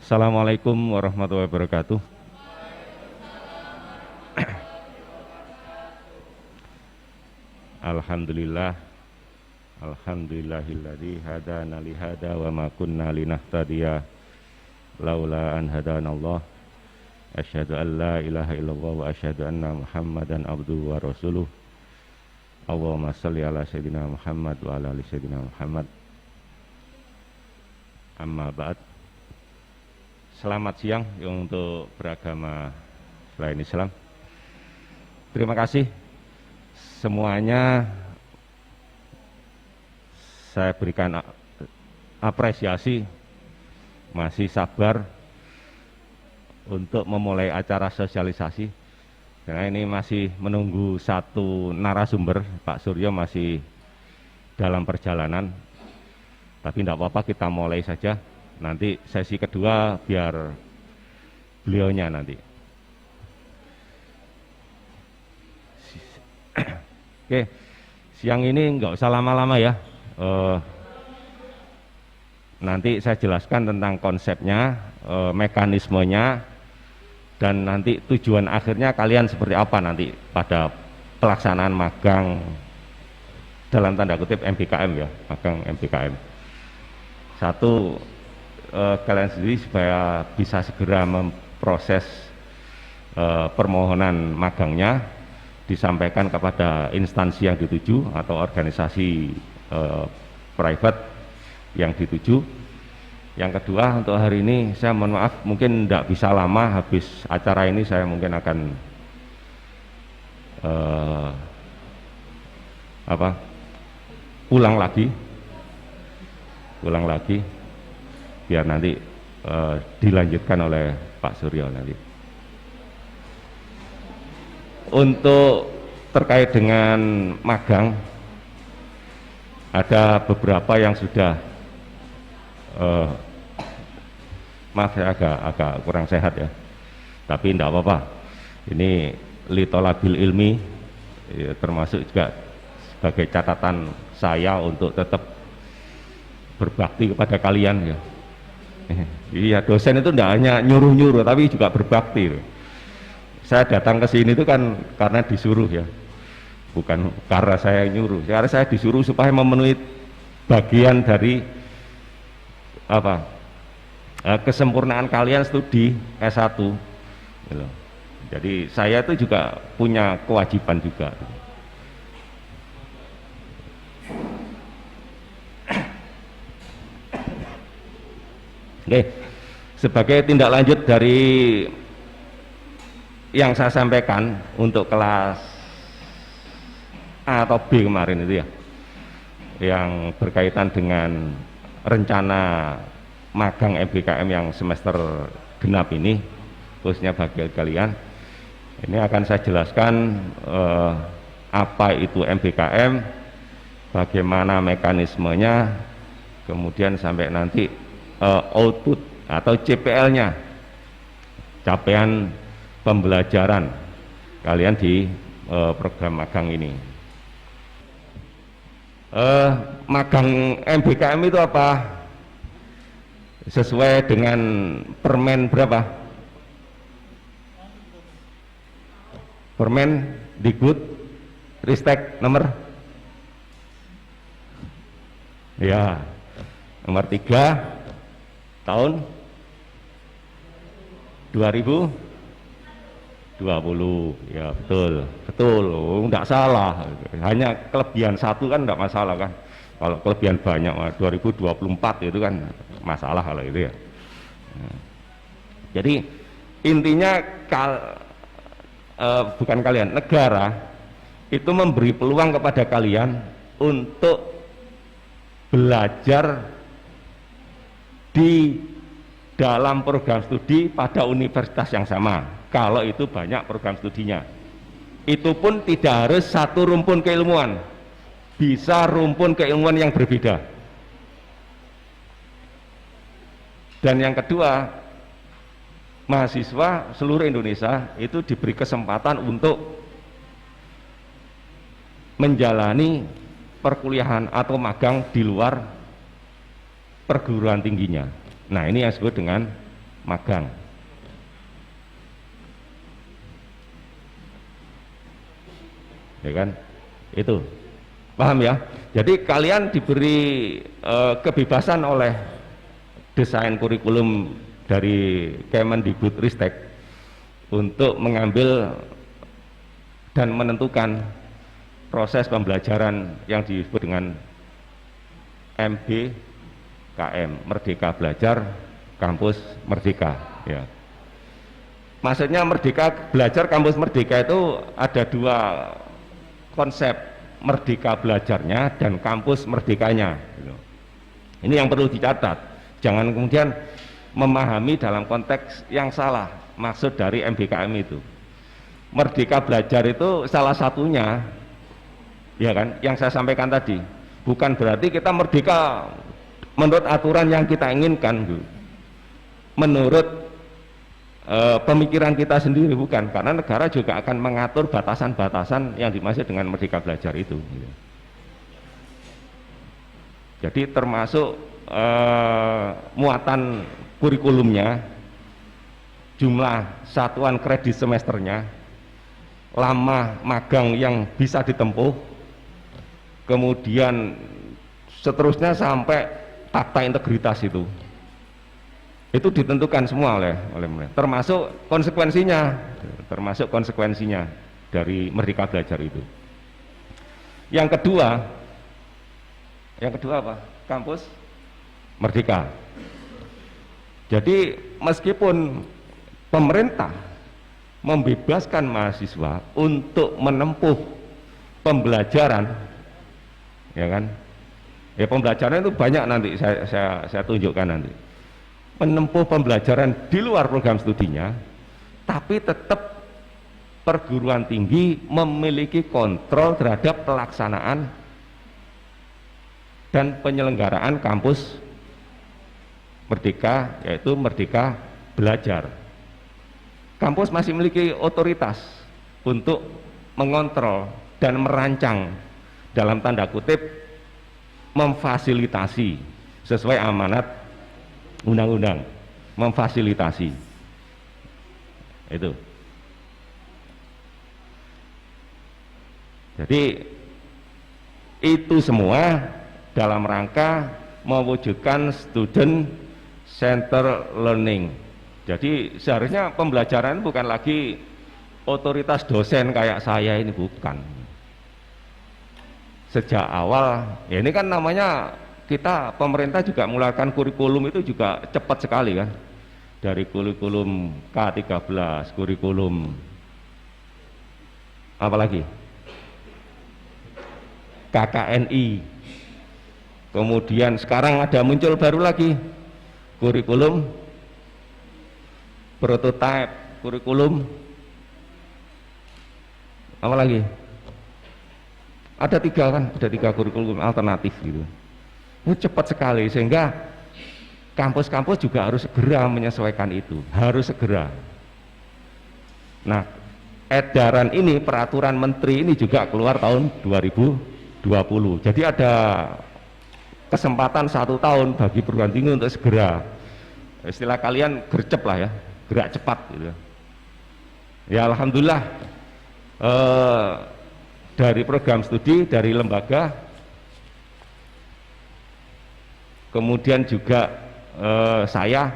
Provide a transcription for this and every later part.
Assalamualaikum warahmatullahi wabarakatuh. Alhamdulillah, alhamdulillahilladzi hadana li hada wa ma kunna linahtadiya laula an hadanallah. Asyhadu an la ilaha illallah wa asyhadu anna Muhammadan abduhu wa rasuluh. Allahumma shalli ala sayyidina Muhammad wa ala ali sayyidina Muhammad. Amma ba'd. Selamat siang untuk beragama selain Islam. Terima kasih semuanya, saya berikan apresiasi, masih sabar untuk memulai acara sosialisasi. Karena ini masih menunggu satu narasumber, Pak Suryo masih dalam perjalanan. Tapi tidak apa-apa, kita mulai saja. Nanti sesi kedua biar beliaunya nanti. Oke, siang ini nggak usah lama-lama ya. Nanti saya jelaskan tentang konsepnya, mekanismenya, dan nanti tujuan akhirnya kalian seperti apa nanti pada pelaksanaan magang dalam tanda kutip MBKM ya, magang MBKM. Satu, kalian sendiri supaya bisa segera memproses permohonan magangnya, disampaikan kepada instansi yang dituju atau organisasi private yang dituju. Yang kedua, untuk hari ini saya mohon maaf mungkin tidak bisa lama, habis acara ini saya mungkin akan pulang lagi biar nanti dilanjutkan oleh Pak Suryo nanti. Untuk terkait dengan magang, ada beberapa yang sudah maaf saya agak kurang sehat ya, tapi tidak apa-apa, ini litolabil ilmi ya, termasuk juga sebagai catatan saya untuk tetap berbakti kepada kalian ya. Iya, dosen itu tidak hanya nyuruh-nyuruh tapi juga berbakti. Saya datang ke sini itu kan karena disuruh ya, bukan karena saya nyuruh. Karena saya disuruh supaya memenuhi bagian dari kesempurnaan kalian studi S1 gitu. Jadi saya itu juga punya kewajiban juga. Oke, sebagai tindak lanjut dari yang saya sampaikan untuk kelas A atau B kemarin itu ya, yang berkaitan dengan rencana magang MBKM yang semester genap ini, khususnya bagi kalian, ini akan saya jelaskan apa itu MBKM, bagaimana mekanismenya, kemudian sampai nanti output atau CPL-nya, capaian pembelajaran kalian di program magang ini. Magang MBKM itu apa? Sesuai dengan Permen berapa? Permen Dikbud Ristek nomor ya, nomor 3 tahun 2020 ya, betul, enggak salah, hanya kelebihan satu kan enggak masalah kan, kalau kelebihan banyak 2024 itu kan masalah kalau itu ya. Jadi intinya bukan kalian, negara itu memberi peluang kepada kalian untuk belajar di dalam program studi pada universitas yang sama, kalau itu banyak program studinya. Itu pun tidak harus satu rumpun keilmuan, bisa rumpun keilmuan yang berbeda. Dan yang kedua, mahasiswa seluruh Indonesia itu diberi kesempatan untuk menjalani perkuliahan atau magang di luar perguruan tingginya. Nah, ini yang disebut dengan magang. Ya kan? Itu. Paham ya? Jadi kalian diberi kebebasan oleh desain kurikulum dari Kemendikbudristek untuk mengambil dan menentukan proses pembelajaran yang disebut dengan MBKM, Merdeka Belajar Kampus Merdeka, ya. Maksudnya Merdeka Belajar Kampus Merdeka itu ada dua konsep, merdeka belajarnya dan kampus merdekanya, gitu. Ini yang perlu dicatat, jangan kemudian memahami dalam konteks yang salah maksud dari MBKM itu. Merdeka belajar itu salah satunya, ya kan, yang saya sampaikan tadi. Bukan berarti kita merdeka menurut aturan yang kita inginkan, gitu. Menurut pemikiran kita sendiri, bukan, karena negara juga akan mengatur batasan-batasan yang dimaksud dengan merdeka belajar itu, gitu. Jadi termasuk muatan kurikulumnya, jumlah satuan kredit semesternya, lama magang yang bisa ditempuh, kemudian seterusnya sampai fakta integritas itu ditentukan semua oleh termasuk konsekuensinya dari merdeka belajar itu. Yang kedua apa? Kampus merdeka. Jadi meskipun pemerintah membebaskan mahasiswa untuk menempuh pembelajaran, ya kan? Ya, pembelajaran itu banyak, nanti saya tunjukkan nanti. Menempuh pembelajaran di luar program studinya, tapi tetap perguruan tinggi memiliki kontrol terhadap pelaksanaan dan penyelenggaraan kampus merdeka, yaitu Merdeka Belajar. Kampus masih memiliki otoritas untuk mengontrol dan merancang, dalam tanda kutip, memfasilitasi sesuai amanat undang-undang, memfasilitasi itu. Jadi itu semua dalam rangka mewujudkan student center learning. Jadi seharusnya pembelajaran bukan lagi otoritas dosen kayak saya ini, bukan. Sejak awal, ya ini kan namanya kita, pemerintah juga mengeluarkan kurikulum itu juga cepat sekali kan, dari kurikulum K13, kurikulum apalagi KKNI, kemudian sekarang ada muncul baru lagi kurikulum prototype, kurikulum apa lagi, ada tiga kurikulum alternatif gitu. Ini cepat sekali, sehingga kampus-kampus juga harus segera menyesuaikan itu, harus segera. Nah, edaran ini, peraturan menteri ini juga keluar tahun 2020. Jadi ada kesempatan 1 tahun bagi perguruan tinggi untuk segera, istilah kalian gercep lah ya, gerak cepat gitu. Ya alhamdulillah, dari program studi, dari lembaga, kemudian juga saya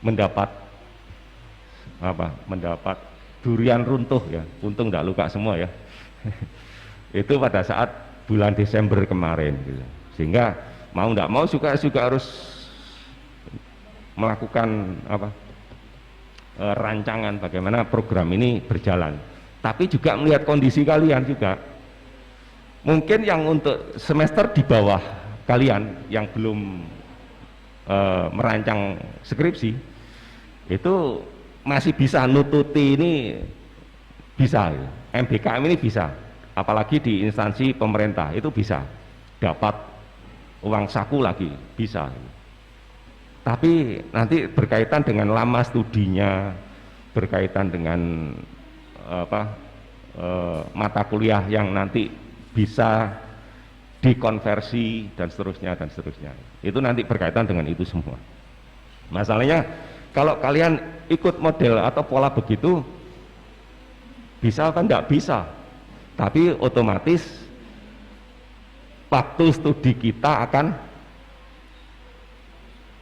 mendapat durian runtuh ya, untung tidak luka semua ya. Itu pada saat bulan Desember kemarin gitu. Sehingga mau tidak mau juga harus melakukan rancangan bagaimana program ini berjalan, tapi juga melihat kondisi kalian juga. Mungkin yang untuk semester di bawah kalian yang belum merancang skripsi itu masih bisa nututi ini, bisa ya. MBKM ini bisa, apalagi di instansi pemerintah itu bisa dapat uang saku lagi, bisa. Tapi nanti berkaitan dengan lama studinya, berkaitan dengan mata kuliah yang nanti bisa dikonversi dan seterusnya, itu nanti berkaitan dengan itu semua. Masalahnya Kalau kalian ikut model atau pola begitu, bisa kan? Tidak bisa. Tapi otomatis waktu studi kita akan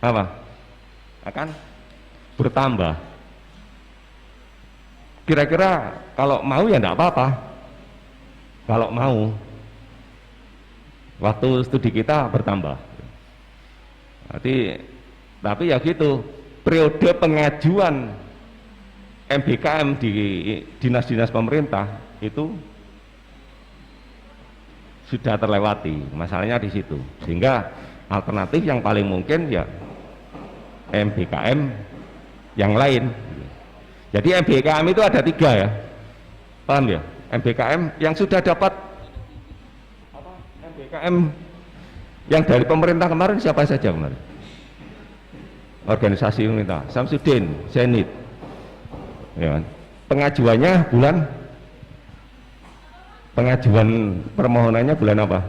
apa? Akan bertambah. Kira-kira kalau mau ya tidak apa-apa. Kalau mau, waktu studi kita bertambah. Tapi ya gitu, periode pengajuan MBKM di dinas-dinas pemerintah itu sudah terlewati. Masalahnya di situ. Sehingga alternatif yang paling mungkin ya MBKM yang lain. Jadi MBKM itu ada 3 ya, paham ya? MBKM yang sudah dapat MBKM yang dari pemerintah kemarin siapa saja kemarin? Organisasi pemerintah, Samsudin, Zenit, ya kan? Pengajuan permohonannya bulan apa?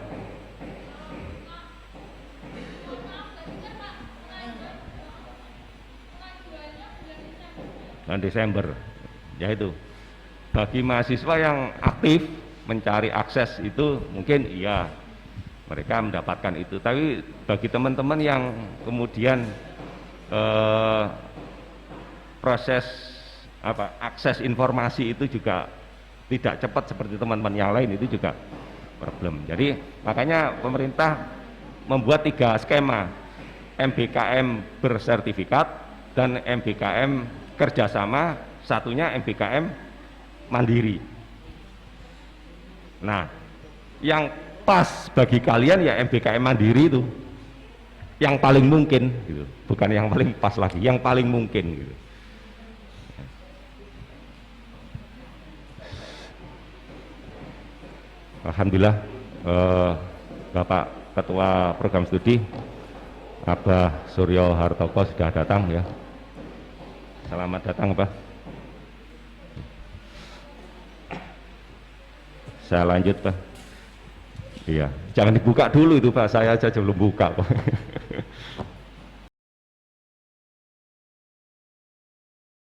Bulan Desember. Ya itu. Bagi mahasiswa yang aktif mencari akses itu mungkin iya mereka mendapatkan itu. Tapi bagi teman-teman yang kemudian proses akses informasi itu juga tidak cepat seperti teman-teman yang lain, itu juga problem. Jadi makanya pemerintah membuat 3 skema, MBKM bersertifikat dan MBKM kerjasama, satunya MBKM mandiri. Nah, yang pas bagi kalian ya MBKM mandiri itu yang paling mungkin gitu. Bukan yang paling pas lagi, yang paling mungkin gitu. Alhamdulillah Bapak Ketua Program Studi Abah Suryo Hartoko sudah datang ya. Selamat datang Pak. Saya lanjut Pak. Iya, jangan dibuka dulu itu Pak, saya aja belum buka Pak.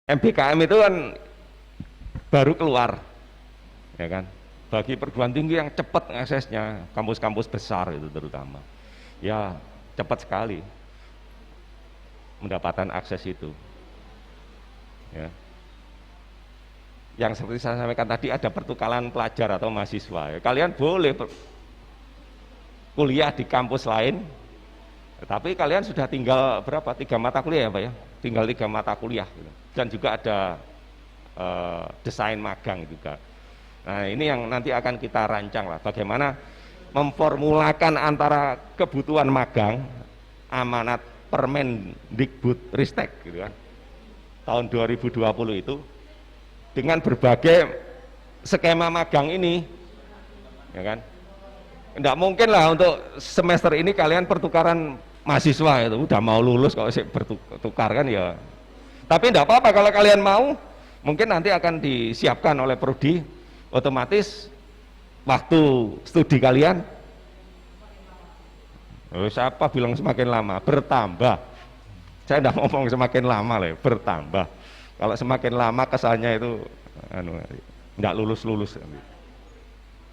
MBKM itu kan baru keluar, ya kan? Bagi perguruan tinggi yang cepat aksesnya, kampus-kampus besar itu terutama, ya cepat sekali mendapatkan akses itu. Ya. Yang seperti saya sampaikan tadi, ada pertukaran pelajar atau mahasiswa. Ya, kalian boleh kuliah di kampus lain, tapi kalian sudah tinggal berapa? 3 mata kuliah ya Pak ya? Tinggal 3 mata kuliah gitu. Dan juga ada desain magang juga. Nah ini yang nanti akan kita rancang lah, bagaimana memformulakan antara kebutuhan magang, amanat Permendikbud Ristek gitu kan, tahun 2020 itu, dengan berbagai skema magang ini, ya kan? Tidak mungkin lah untuk semester ini kalian pertukaran mahasiswa itu, udah mau lulus kalau bertukar kan ya. Tapi tidak apa-apa kalau kalian mau, mungkin nanti akan disiapkan oleh Prodi, otomatis waktu studi kalian, siapa bilang semakin lama? Bertambah. Saya tidak ngomong semakin lama lah, bertambah. Kalau semakin lama kesannya itu tidak lulus-lulus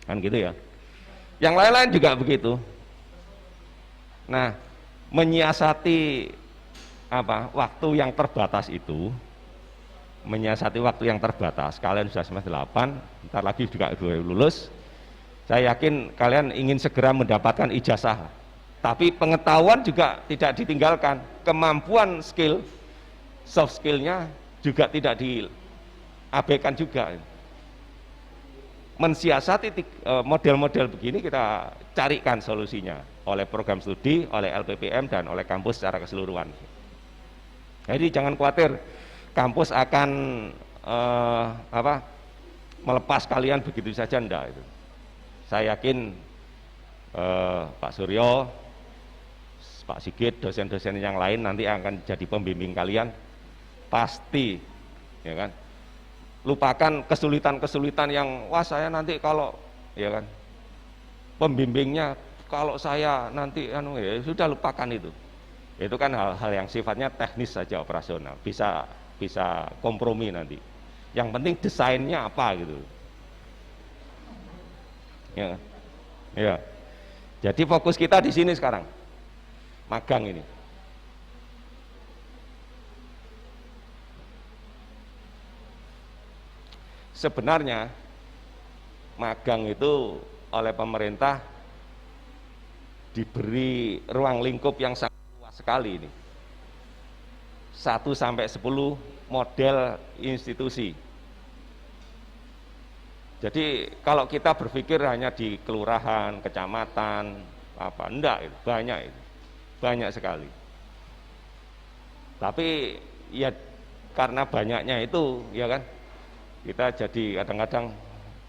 kan gitu ya. Yang lain-lain juga begitu. Nah, menyiasati waktu yang terbatas itu, kalian sudah semester 8, ntar lagi juga lulus. Saya yakin kalian ingin segera mendapatkan ijazah, tapi pengetahuan juga tidak ditinggalkan, kemampuan skill, soft skillnya juga tidak diabaikan juga. Mensiasati model-model begini kita carikan solusinya oleh program studi, oleh LPPM, dan oleh kampus secara keseluruhan. Jadi jangan khawatir kampus akan melepas kalian begitu saja, enggak itu. Saya yakin Pak Suryo, Pak Sigit, dosen-dosen yang lain nanti akan jadi pembimbing kalian, pasti, ya kan? Lupakan kesulitan-kesulitan yang wah saya nanti kalau, ya kan, pembimbingnya kalau saya nanti ya sudah lupakan itu, Itu kan hal-hal yang sifatnya teknis saja, operasional, bisa kompromi nanti. Yang penting desainnya apa gitu. Ya, ya. Jadi fokus kita di sini sekarang, magang ini. Sebenarnya magang itu oleh pemerintah diberi ruang lingkup yang sangat luas sekali ini. 1 sampai 10 model institusi. Jadi kalau kita berpikir hanya di kelurahan, kecamatan, apa, enggak, banyak sekali. Tapi ya karena banyaknya itu, ya kan, kita jadi kadang-kadang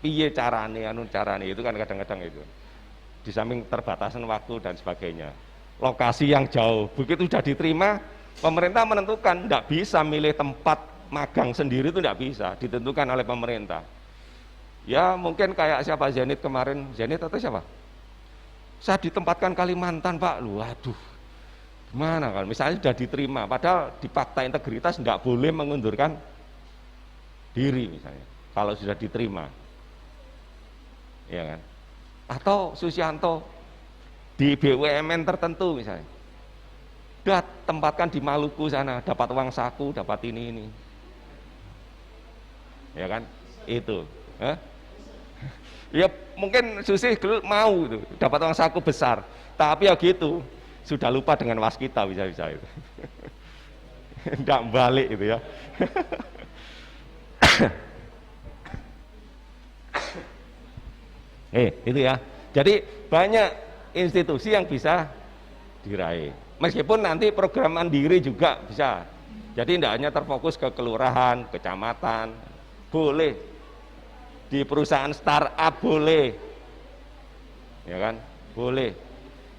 piye carane itu kan kadang-kadang itu. Di samping terbatasan waktu dan sebagainya. Lokasi yang jauh, begitu sudah diterima, pemerintah menentukan, tidak bisa milih tempat magang sendiri, itu tidak bisa, ditentukan oleh pemerintah. Ya mungkin kayak siapa, Zenit kemarin, Zenit atau siapa? Saya ditempatkan Kalimantan Pak, lu aduh, gimana kalau misalnya sudah diterima, padahal di fakta integritas tidak boleh mengundurkan diri misalnya, kalau sudah diterima, ya kan? Atau Susianto di BUMN tertentu misalnya, udah tempatkan di Maluku sana, dapat uang saku, dapat ini, ya kan? Itu, ya mungkin Susi mau itu, dapat uang saku besar, tapi ya gitu, sudah lupa dengan waskita bisa itu, tidak balik itu ya. Itu ya. Jadi banyak institusi yang bisa diraih. Meskipun nanti program mandiri juga bisa. Jadi tidak hanya terfokus ke kelurahan, kecamatan, boleh. Di perusahaan startup boleh. Ya kan? Boleh.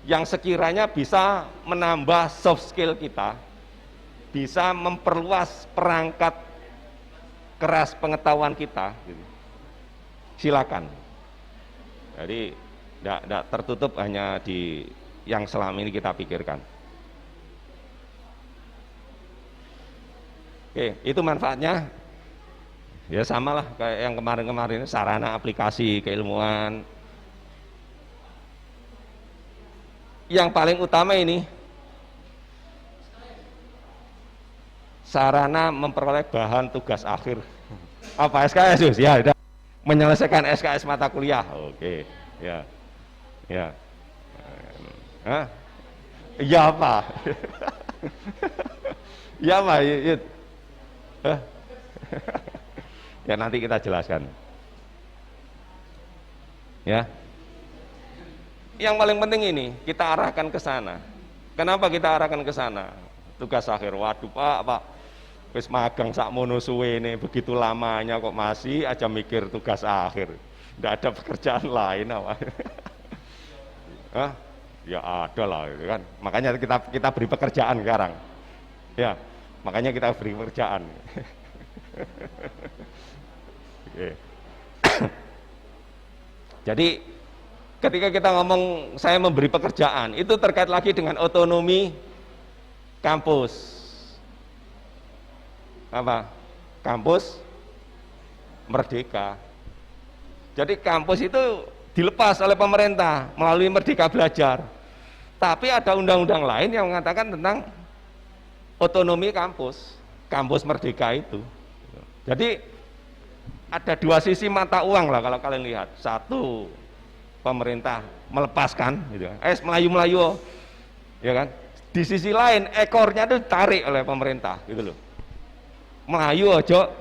Yang sekiranya bisa menambah soft skill kita, bisa memperluas perangkat keras pengetahuan kita, gitu. Silakan. Jadi tidak tertutup hanya di yang selama ini kita pikirkan. Oke, itu manfaatnya. Ya samalah kayak yang kemarin-kemarin, sarana aplikasi keilmuan. Yang paling utama ini sarana memperoleh bahan tugas akhir. Apa SKS? Ya, udah. Menyelesaikan SKS mata kuliah. Oke, ya. Hah? Ya apa? Ya apa? Ya nanti kita jelaskan. Ya. Yang paling penting ini kita arahkan ke sana. Kenapa kita arahkan ke sana? Tugas akhir. Waduh Pak. Wis magang sakmono suwe ini, begitu lamanya kok masih aja mikir tugas akhir. Tidak ada pekerjaan lain apa? Ya ada lah gitu kan. Makanya kita beri pekerjaan sekarang. Ya, makanya kita beri pekerjaan. Jadi ketika kita ngomong saya memberi pekerjaan, itu terkait lagi dengan otonomi kampus. Apa? Kampus merdeka. Jadi kampus itu dilepas oleh pemerintah melalui Merdeka Belajar. Tapi ada undang-undang lain yang mengatakan tentang otonomi kampus, kampus merdeka itu. Jadi ada dua sisi mata uang lah kalau kalian lihat. Satu, pemerintah melepaskan, gitu. Melayu-melayu, ya kan? Di sisi lain ekornya itu ditarik oleh pemerintah, gitu loh. Melayu aja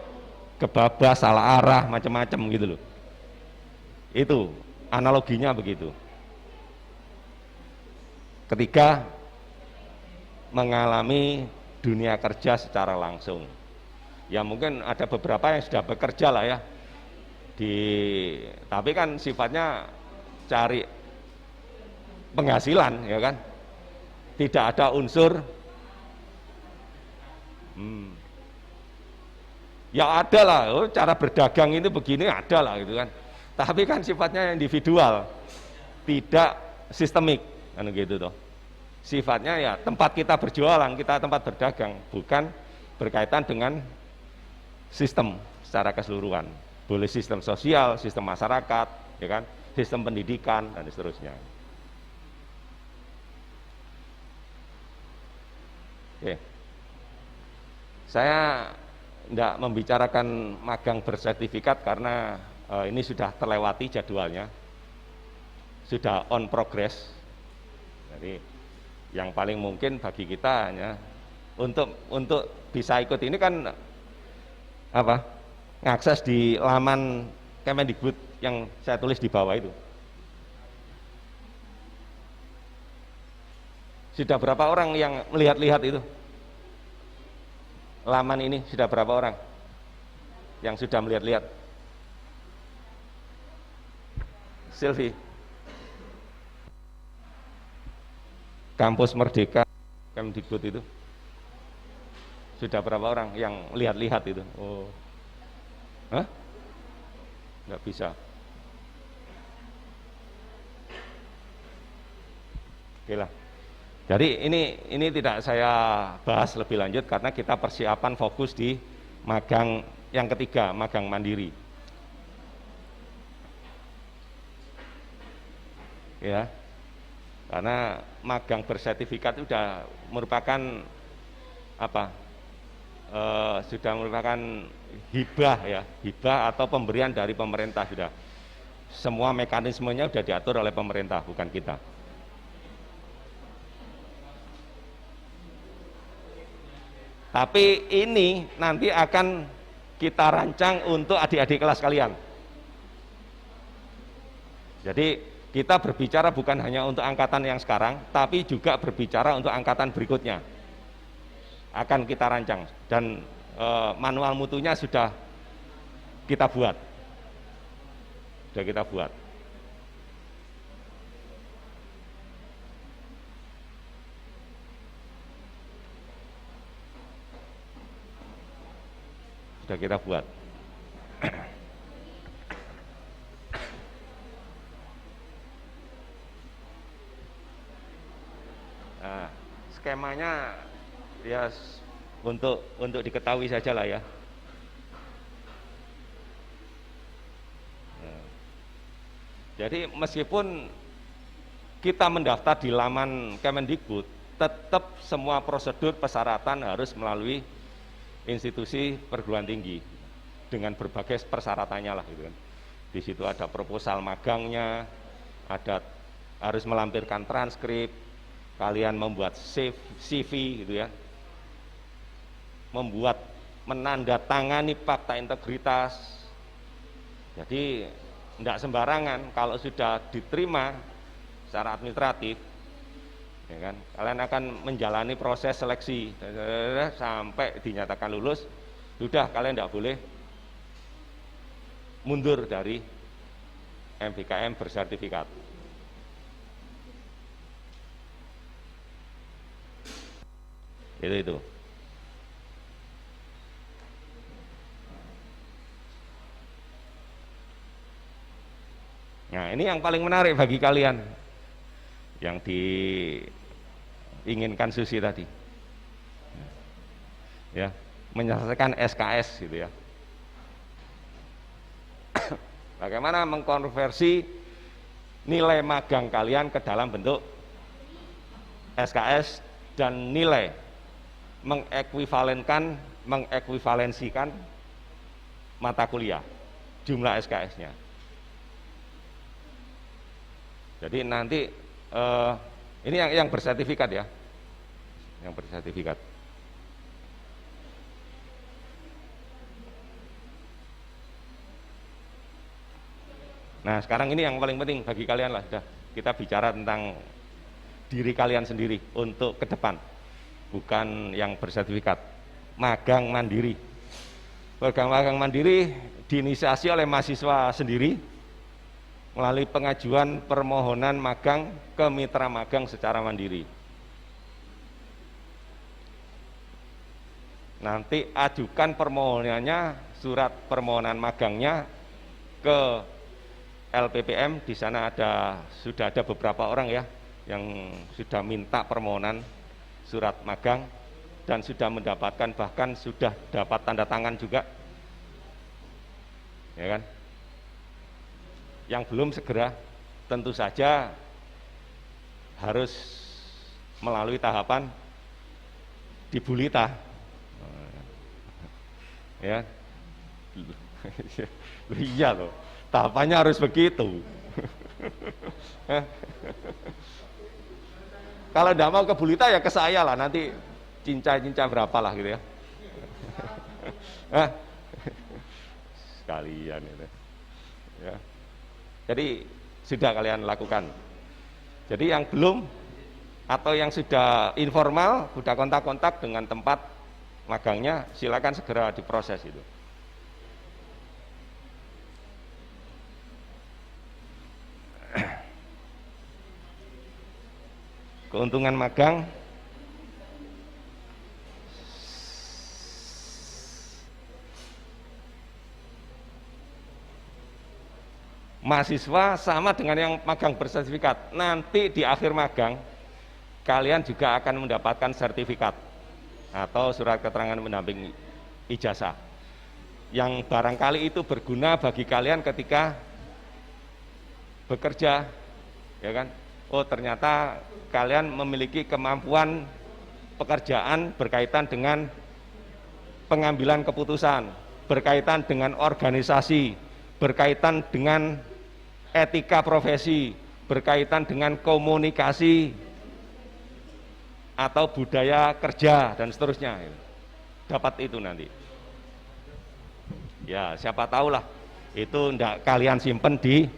kebabas, salah arah, macam-macam gitu loh. Itu analoginya begitu. Ketika mengalami dunia kerja secara langsung, ya mungkin ada beberapa yang sudah bekerja lah ya, tapi kan sifatnya cari penghasilan, ya kan, tidak ada unsur ya ada lah, cara berdagang itu begini ada lah gitu kan, tapi kan sifatnya individual, tidak sistemik kan gitu toh. sifatnya ya tempat kita berjualan, kita tempat berdagang, bukan berkaitan dengan sistem secara keseluruhan. Boleh sistem sosial, sistem masyarakat, ya kan, sistem pendidikan dan seterusnya. Oke. Saya tidak membicarakan magang bersertifikat karena ini sudah terlewati jadwalnya, sudah on progress. Jadi yang paling mungkin bagi kita hanya untuk bisa ikut ini kan apa? Ngakses di laman Kemendikbud yang saya tulis di bawah itu. Sudah berapa orang yang melihat-lihat itu? Laman ini sudah berapa orang yang sudah melihat-lihat? Silvi, Kampus Merdeka Kemdikbud itu sudah berapa orang yang lihat-lihat itu? Oh, hah? Nggak bisa. Oke lah. Jadi ini tidak saya bahas lebih lanjut karena kita persiapan fokus di magang yang ketiga, magang mandiri. Ya. Karena magang bersertifikat sudah merupakan apa? Sudah merupakan hibah ya, hibah atau pemberian dari pemerintah sudah. Semua mekanismenya sudah diatur oleh pemerintah, bukan kita. Tapi ini nanti akan kita rancang untuk adik-adik kelas kalian. Jadi kita berbicara bukan hanya untuk angkatan yang sekarang, tapi juga berbicara untuk angkatan berikutnya. Akan kita rancang dan manual mutunya sudah kita buat. Sudah kita buat. Sudah kita buat. Nah, skemanya ya untuk diketahui saja lah ya. Nah, jadi meskipun kita mendaftar di laman Kemendikbud, tetap semua prosedur persyaratan harus melalui institusi perguruan tinggi dengan berbagai persyaratannya lah gitu kan. Di situ ada proposal magangnya, ada harus melampirkan transkrip, kalian membuat CV gitu ya, membuat menandatangani fakta integritas. Jadi tidak sembarangan kalau sudah diterima secara administratif, ya kan, kalian akan menjalani proses seleksi sampai dinyatakan lulus, sudah kalian tidak boleh mundur dari MBKM bersertifikat. Itu. Nah, ini yang paling menarik bagi kalian yang diinginkan Susi tadi. Ya, menyelesaikan SKS gitu ya. Bagaimana mengkonversi nilai magang kalian ke dalam bentuk SKS dan nilai mengekuivalensikan mata kuliah, jumlah SKS-nya. Jadi nanti ini yang bersertifikat ya, yang bersertifikat. Nah sekarang ini yang paling penting bagi kalian lah, kita bicara tentang diri kalian sendiri untuk ke depan, bukan yang bersertifikat. Magang mandiri, magang mandiri diinisiasi oleh mahasiswa sendiri melalui pengajuan permohonan magang ke mitra magang secara mandiri. Nanti ajukan permohonannya, surat permohonan magangnya ke LPPM. Di sana sudah ada beberapa orang ya yang sudah minta permohonan surat magang dan sudah mendapatkan, bahkan sudah dapat tanda tangan juga, ya kan? Yang belum segera tentu saja harus melalui tahapan di Bulita, ya. Iya loh, tahapannya harus begitu. Kalau tidak mau ke Bulita ya ke saya lah, nanti cincai berapa lah gitu ya. Sekalian itu ya. Jadi sudah kalian lakukan. Jadi yang belum atau yang sudah informal, sudah kontak-kontak dengan tempat magangnya, silakan segera diproses itu. Keuntungan magang mahasiswa sama dengan yang magang bersertifikat. Nanti di akhir magang kalian juga akan mendapatkan sertifikat atau surat keterangan pendamping ijazah yang barangkali itu berguna bagi kalian ketika bekerja, ya kan? Oh, ternyata kalian memiliki kemampuan pekerjaan berkaitan dengan pengambilan keputusan, berkaitan dengan organisasi, berkaitan dengan etika profesi, berkaitan dengan komunikasi atau budaya kerja dan seterusnya. Dapat itu nanti. Ya, siapa tahulah itu ndak kalian simpen di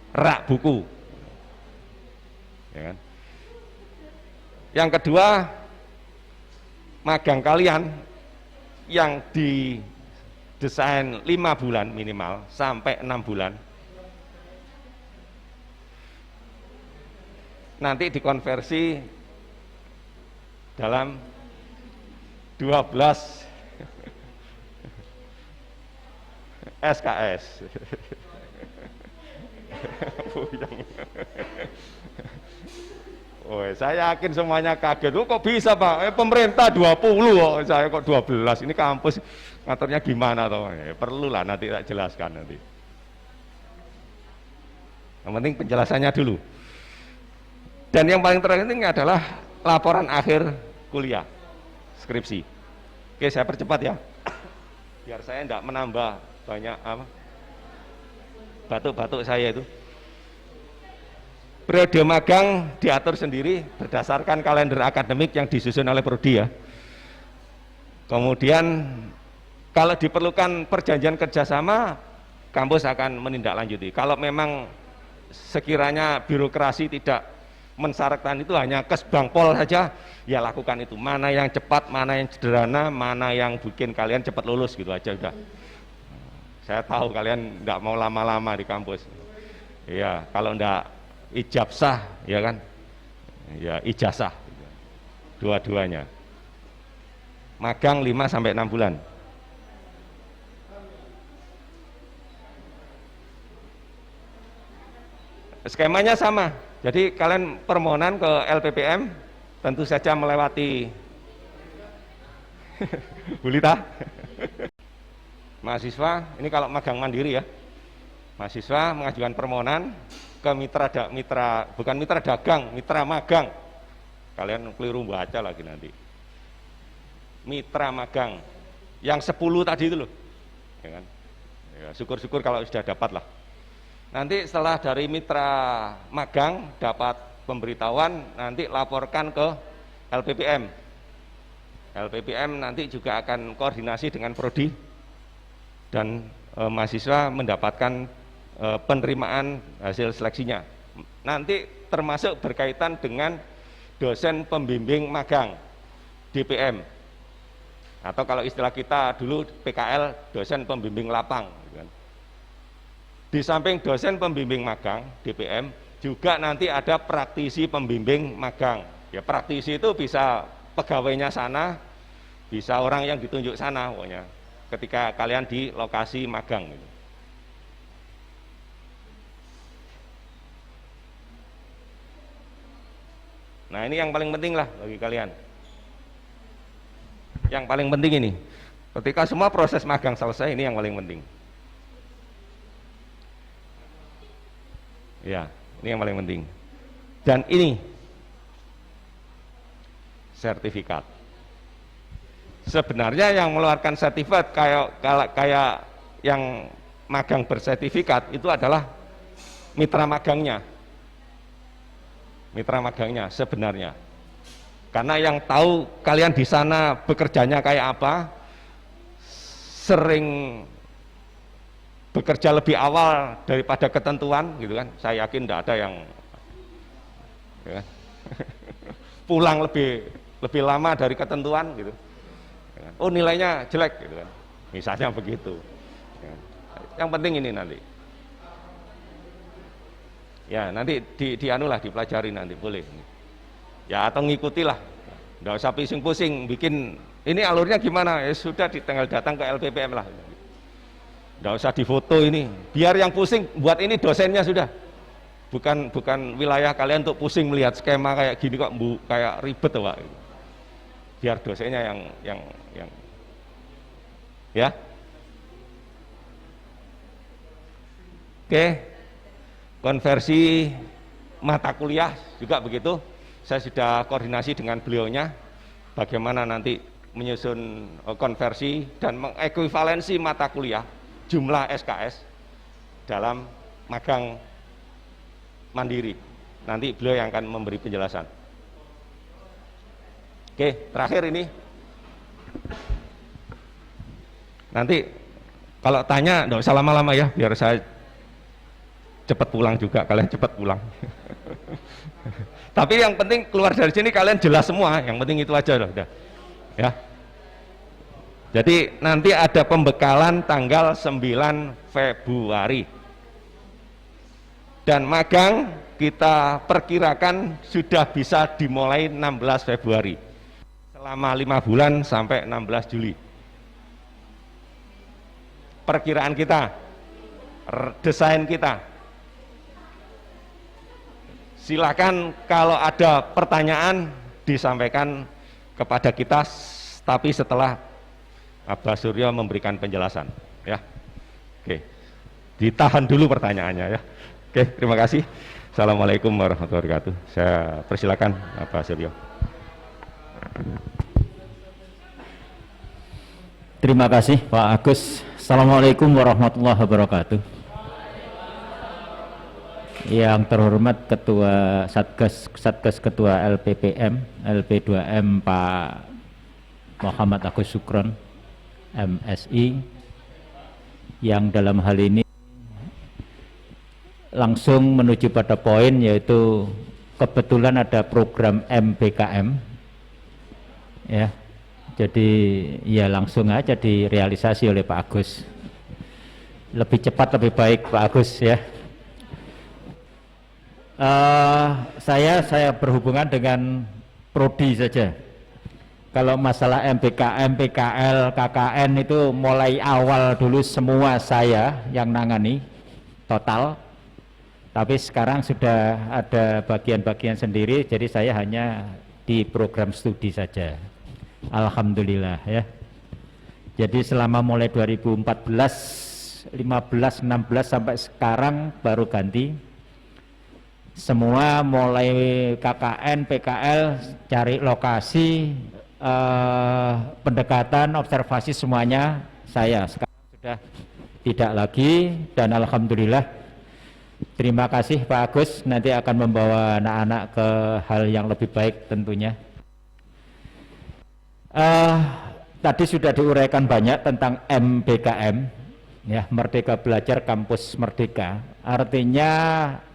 rak buku, ya kan? Yang kedua, magang kalian yang didesain 5 bulan minimal sampai 6 bulan nanti dikonversi dalam 12 SKS. Oh, saya yakin semuanya kaget. Oh, kok bisa Pak? Pemerintah 20 kok, saya kok 12. Ini kampus ngaturnya gimana toh? Perlulah nanti tak jelaskan nanti. Yang penting penjelasannya dulu. Dan yang paling terpenting adalah laporan akhir kuliah, skripsi. Oke, saya percepat ya. Biar saya tidak menambah banyak batuk-batuk saya itu. Periode magang diatur sendiri berdasarkan kalender akademik yang disusun oleh prodi ya. Kemudian kalau diperlukan perjanjian kerjasama, kampus akan menindaklanjuti. Kalau memang sekiranya birokrasi tidak mensyaratkan itu, hanya kesbangpol saja, ya lakukan itu. Mana yang cepat, mana yang sederhana, mana yang bikin kalian cepat lulus, gitu aja udah. Saya tahu kalian tidak mau lama-lama di kampus. Ya, kalau tidak ijabsah, ya kan, ya ijazah, dua-duanya. Magang 5-6 bulan. Skemanya sama, jadi kalian permohonan ke LPPM tentu saja melewati Bulita. Mahasiswa, ini kalau magang mandiri ya, mahasiswa mengajukan permohonan ke bukan mitra dagang, mitra magang. Kalian keliru baca lagi nanti. Mitra magang yang 10 tadi itu loh, ya kan? Ya, syukur-syukur kalau sudah dapat lah. Nanti setelah dari mitra magang dapat pemberitahuan, nanti laporkan ke LPPM. LPPM nanti juga akan koordinasi dengan prodi dan mahasiswa mendapatkan penerimaan hasil seleksinya. Nanti termasuk berkaitan dengan dosen pembimbing magang, DPM, atau kalau istilah kita dulu PKL, dosen pembimbing lapang. Di samping dosen pembimbing magang, DPM, juga nanti ada praktisi pembimbing magang. Ya, praktisi itu bisa pegawainya sana, bisa orang yang ditunjuk sana, pokoknya ketika kalian di lokasi magang gitu. Nah ini yang paling penting lah bagi kalian. Yang paling penting ini, ketika semua proses magang selesai, ini yang paling penting. Ya, ini yang paling penting. Dan ini sertifikat. Sebenarnya yang mengeluarkan sertifikat kayak yang magang bersertifikat itu adalah mitra magangnya. Mitra magangnya sebenarnya. Karena yang tahu kalian di sana bekerjanya kayak apa, sering bekerja lebih awal daripada ketentuan gitu kan. Saya yakin tidak ada yang ya, pulang lebih lama dari ketentuan gitu. Oh nilainya jelek gitu kan. Misalnya begitu. Yang penting ini nanti. Ya nanti dianulah dipelajari nanti boleh. Ya atau ngikutilah, nggak usah pusing-pusing bikin ini alurnya gimana, ya sudah tinggal datang ke LPPM lah, nggak usah difoto ini, biar yang pusing buat ini dosennya sudah, bukan wilayah kalian untuk pusing melihat skema kayak gini kok kayak ribet Pak, biar dosennya yang ya. Oke, konversi mata kuliah juga begitu. Saya sudah koordinasi dengan beliaunya bagaimana nanti menyusun konversi dan mengekuivalensi mata kuliah jumlah SKS dalam magang mandiri. Nanti beliau yang akan memberi penjelasan. Oke, terakhir ini nanti kalau tanya nggak usah lama-lama ya, biar saya cepat pulang juga, kalian cepat pulang. Tapi yang penting keluar dari sini kalian jelas semua, yang penting itu aja udah. Ya. Jadi nanti ada pembekalan tanggal 9 Februari. Dan magang kita perkirakan sudah bisa dimulai 16 Februari. Selama 5 bulan sampai 16 Juli. Perkiraan kita, desain kita. Silakan kalau ada pertanyaan disampaikan kepada kita, tapi setelah Abah Suryo memberikan penjelasan, ya. Oke, ditahan dulu pertanyaannya ya. Oke, terima kasih. Assalamualaikum warahmatullahi wabarakatuh. Saya persilakan Abah Suryo. Terima kasih Pak Agus. Assalamualaikum warahmatullahi wabarakatuh. Yang terhormat Ketua Satgas Ketua LPPM LP2M Pak Muhammad Agus Sukron MSI, yang dalam hal ini langsung menuju pada poin, yaitu kebetulan ada program MBKM ya, jadi ya langsung aja direalisasi oleh Pak Agus, lebih cepat lebih baik Pak Agus ya. Saya berhubungan dengan prodi saja. Kalau masalah MBKM, PKL, KKN itu mulai awal dulu semua saya yang nangani total. Tapi sekarang sudah ada bagian-bagian sendiri, jadi saya hanya di program studi saja. Alhamdulillah ya. Jadi selama mulai 2014, 15, 16 sampai sekarang baru ganti. Semua mulai KKN, PKL, cari lokasi, pendekatan, observasi semuanya saya. Sekarang sudah tidak lagi, dan alhamdulillah terima kasih Pak Agus, nanti akan membawa anak-anak ke hal yang lebih baik tentunya. Tadi sudah diuraikan banyak tentang MBKM ya, Merdeka Belajar Kampus Merdeka. Artinya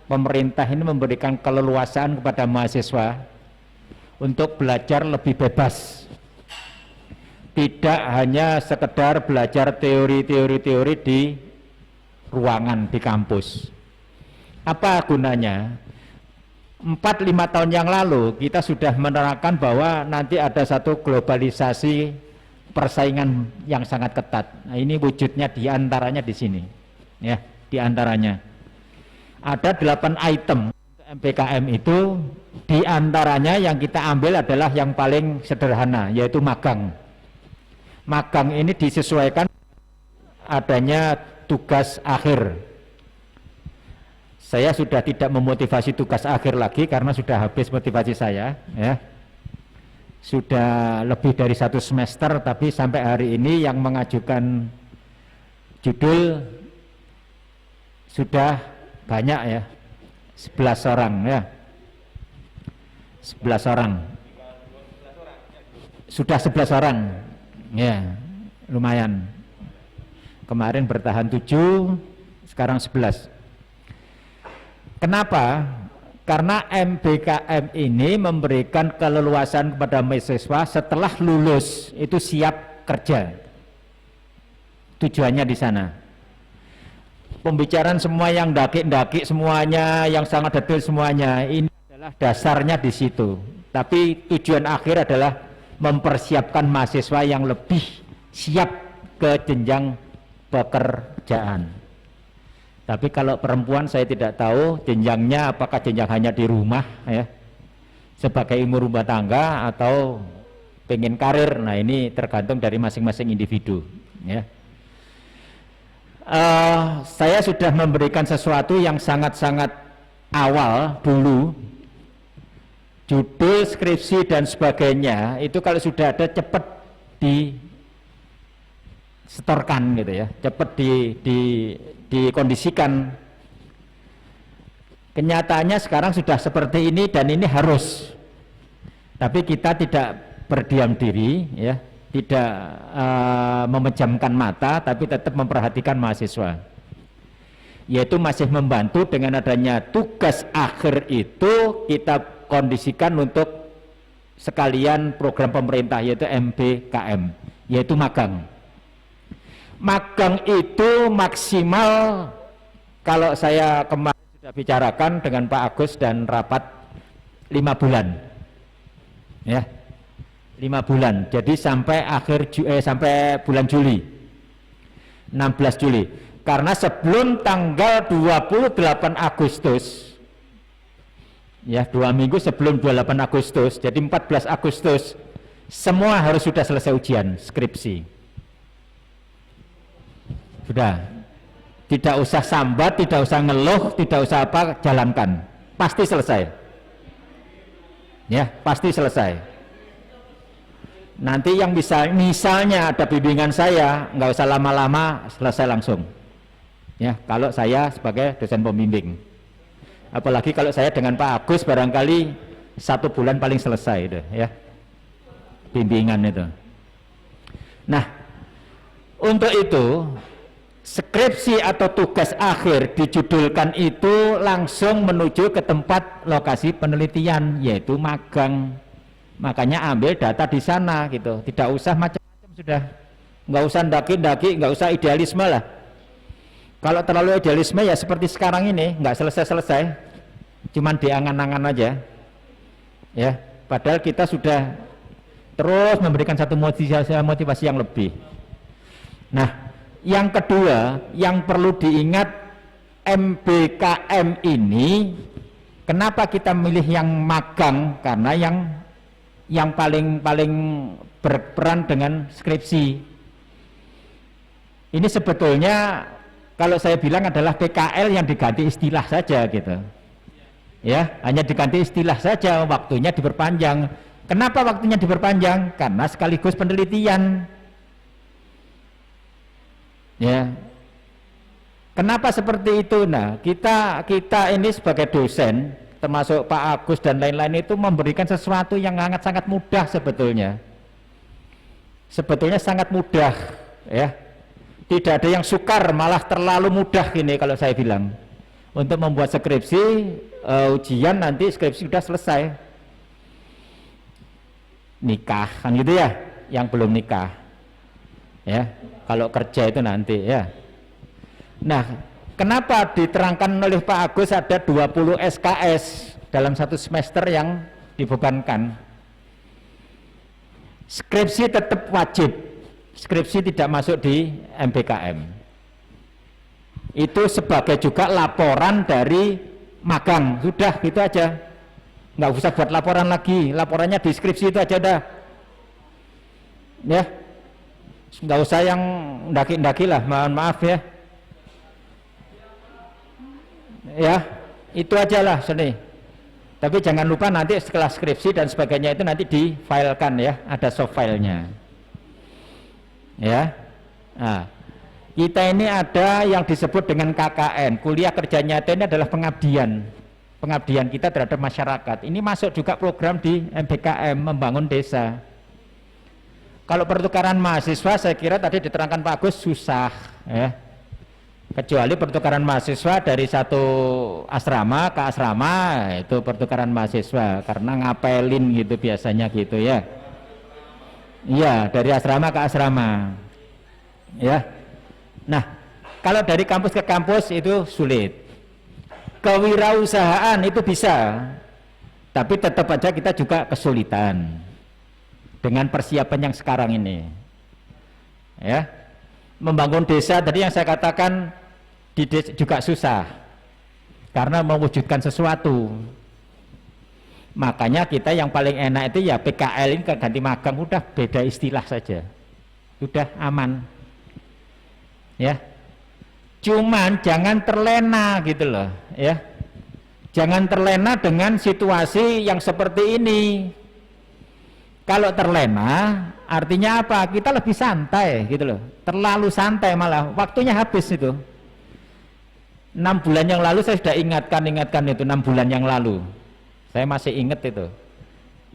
pemerintah ini memberikan keleluasaan kepada mahasiswa untuk belajar lebih bebas, tidak hanya sekedar belajar teori di ruangan di kampus. Apa gunanya? 4-5 tahun yang lalu kita sudah menerangkan bahwa nanti ada satu globalisasi persaingan yang sangat ketat. Nah, ini wujudnya diantaranya di sini ya, diantaranya ada 8 item MPKM itu diantaranya yang kita ambil adalah yang paling sederhana, yaitu magang. Magang ini disesuaikan adanya tugas akhir. Saya sudah tidak memotivasi tugas akhir lagi karena sudah habis motivasi saya, ya. Sudah lebih dari 1 semester, tapi sampai hari ini yang mengajukan judul sudah banyak, ya. 11 orang, ya. 11 orang. Sudah 11 orang. Ya, lumayan. Kemarin bertahan 7, sekarang 11. Kenapa? Karena MBKM ini memberikan keleluasan kepada mahasiswa setelah lulus itu siap kerja. Tujuannya di sana. Pembicaraan semua yang daki-daki semuanya, yang sangat detail semuanya, ini adalah dasarnya di situ. Tapi tujuan akhir adalah mempersiapkan mahasiswa yang lebih siap ke jenjang pekerjaan. Tapi kalau perempuan saya tidak tahu jenjangnya apakah jenjang hanya di rumah, ya, sebagai ibu rumah tangga atau pengen karir. Nah, ini tergantung dari masing-masing individu, ya. Saya sudah memberikan sesuatu yang sangat-sangat awal dulu, judul, skripsi dan sebagainya. Itu kalau sudah ada cepat disetorkan gitu, ya, cepat dikondisikan. Kenyataannya sekarang sudah seperti ini dan ini harus. Tapi kita tidak berdiam diri, ya, tidak memejamkan mata, tapi tetap memperhatikan mahasiswa. Yaitu masih membantu dengan adanya tugas akhir itu kita kondisikan untuk sekalian program pemerintah, yaitu MBKM, yaitu magang. Magang itu maksimal, kalau saya kemarin sudah bicarakan dengan Pak Agus dan rapat, 5 bulan, ya, 5 bulan. Jadi sampai sampai bulan Juli, 16 Juli. Karena sebelum tanggal 28 Agustus, ya, 2 minggu sebelum 28 Agustus, jadi 14 Agustus, semua harus sudah selesai ujian skripsi. Sudah, tidak usah sambat, tidak usah ngeluh, tidak usah apa, jalankan, pasti selesai, ya, pasti selesai. Nanti yang misalnya ada bimbingan saya, nggak usah lama-lama, selesai langsung, ya, kalau saya sebagai dosen pembimbing. Apalagi kalau saya dengan Pak Agus barangkali 1 bulan paling selesai itu, ya, bimbingan itu. Nah, untuk itu skripsi atau tugas akhir dijudulkan itu langsung menuju ke tempat lokasi penelitian, yaitu magang. Makanya ambil data di sana gitu, tidak usah macam-macam, sudah nggak usah daki-daki, nggak usah idealisme lah. Kalau terlalu idealisme ya seperti sekarang ini, nggak selesai-selesai, cuman diangan-angan aja, ya. Padahal kita sudah terus memberikan satu motivasi yang lebih. Nah, yang kedua, yang perlu diingat, MBKM ini kenapa kita milih yang magang? Karena yang paling berperan dengan skripsi. Ini sebetulnya kalau saya bilang adalah PKL yang diganti istilah saja gitu. Ya, hanya diganti istilah saja, waktunya diperpanjang. Kenapa waktunya diperpanjang? Karena sekaligus penelitian. Ya, kenapa seperti itu? Nah, kita ini sebagai dosen, termasuk Pak Agus dan lain-lain itu memberikan sesuatu yang sangat mudah sebetulnya. Sebetulnya sangat mudah, ya. Tidak ada yang sukar, malah terlalu mudah ini kalau saya bilang. Untuk membuat skripsi, ujian nanti skripsi sudah selesai. Nikah kan gitu ya, yang belum nikah. Ya, kalau kerja itu nanti, ya. Nah, kenapa diterangkan oleh Pak Agus ada 20 SKS dalam 1 semester yang dibebankan? Skripsi tetap wajib, skripsi tidak masuk di MBKM. Itu sebagai juga laporan dari magang, sudah gitu aja, nggak usah buat laporan lagi, laporannya di skripsi itu aja dah, ya, nggak usah yang ndaki-ndaki lah, mohon maaf ya, ya itu aja lah seni. Tapi jangan lupa nanti setelah skripsi dan sebagainya itu nanti difilekan ya, ada soft filenya, ya. Nah, kita ini ada yang disebut dengan KKN, kuliah kerja nyata. Ini adalah pengabdian kita terhadap masyarakat. Ini masuk juga program di MBKM, membangun desa. Kalau pertukaran mahasiswa saya kira tadi diterangkan Pak Agus susah ya, kecuali pertukaran mahasiswa dari satu asrama ke asrama, itu pertukaran mahasiswa karena ngapelin gitu biasanya gitu ya. Iya, dari asrama ke asrama ya. Nah, kalau dari kampus ke kampus itu sulit. Kewirausahaan itu bisa, tapi tetap aja kita juga kesulitan dengan persiapan yang sekarang ini ya. Membangun desa tadi yang saya katakan di desa juga susah karena mewujudkan sesuatu. Makanya kita yang paling enak itu ya PKL ini ganti magang, udah beda istilah saja, udah aman ya. Cuman jangan terlena gitu loh ya, jangan terlena dengan situasi yang seperti ini. Kalau terlena artinya apa? Kita lebih santai gitu loh, terlalu santai malah waktunya habis itu. 6 bulan yang lalu saya sudah ingatkan itu, 6 bulan yang lalu saya masih ingat itu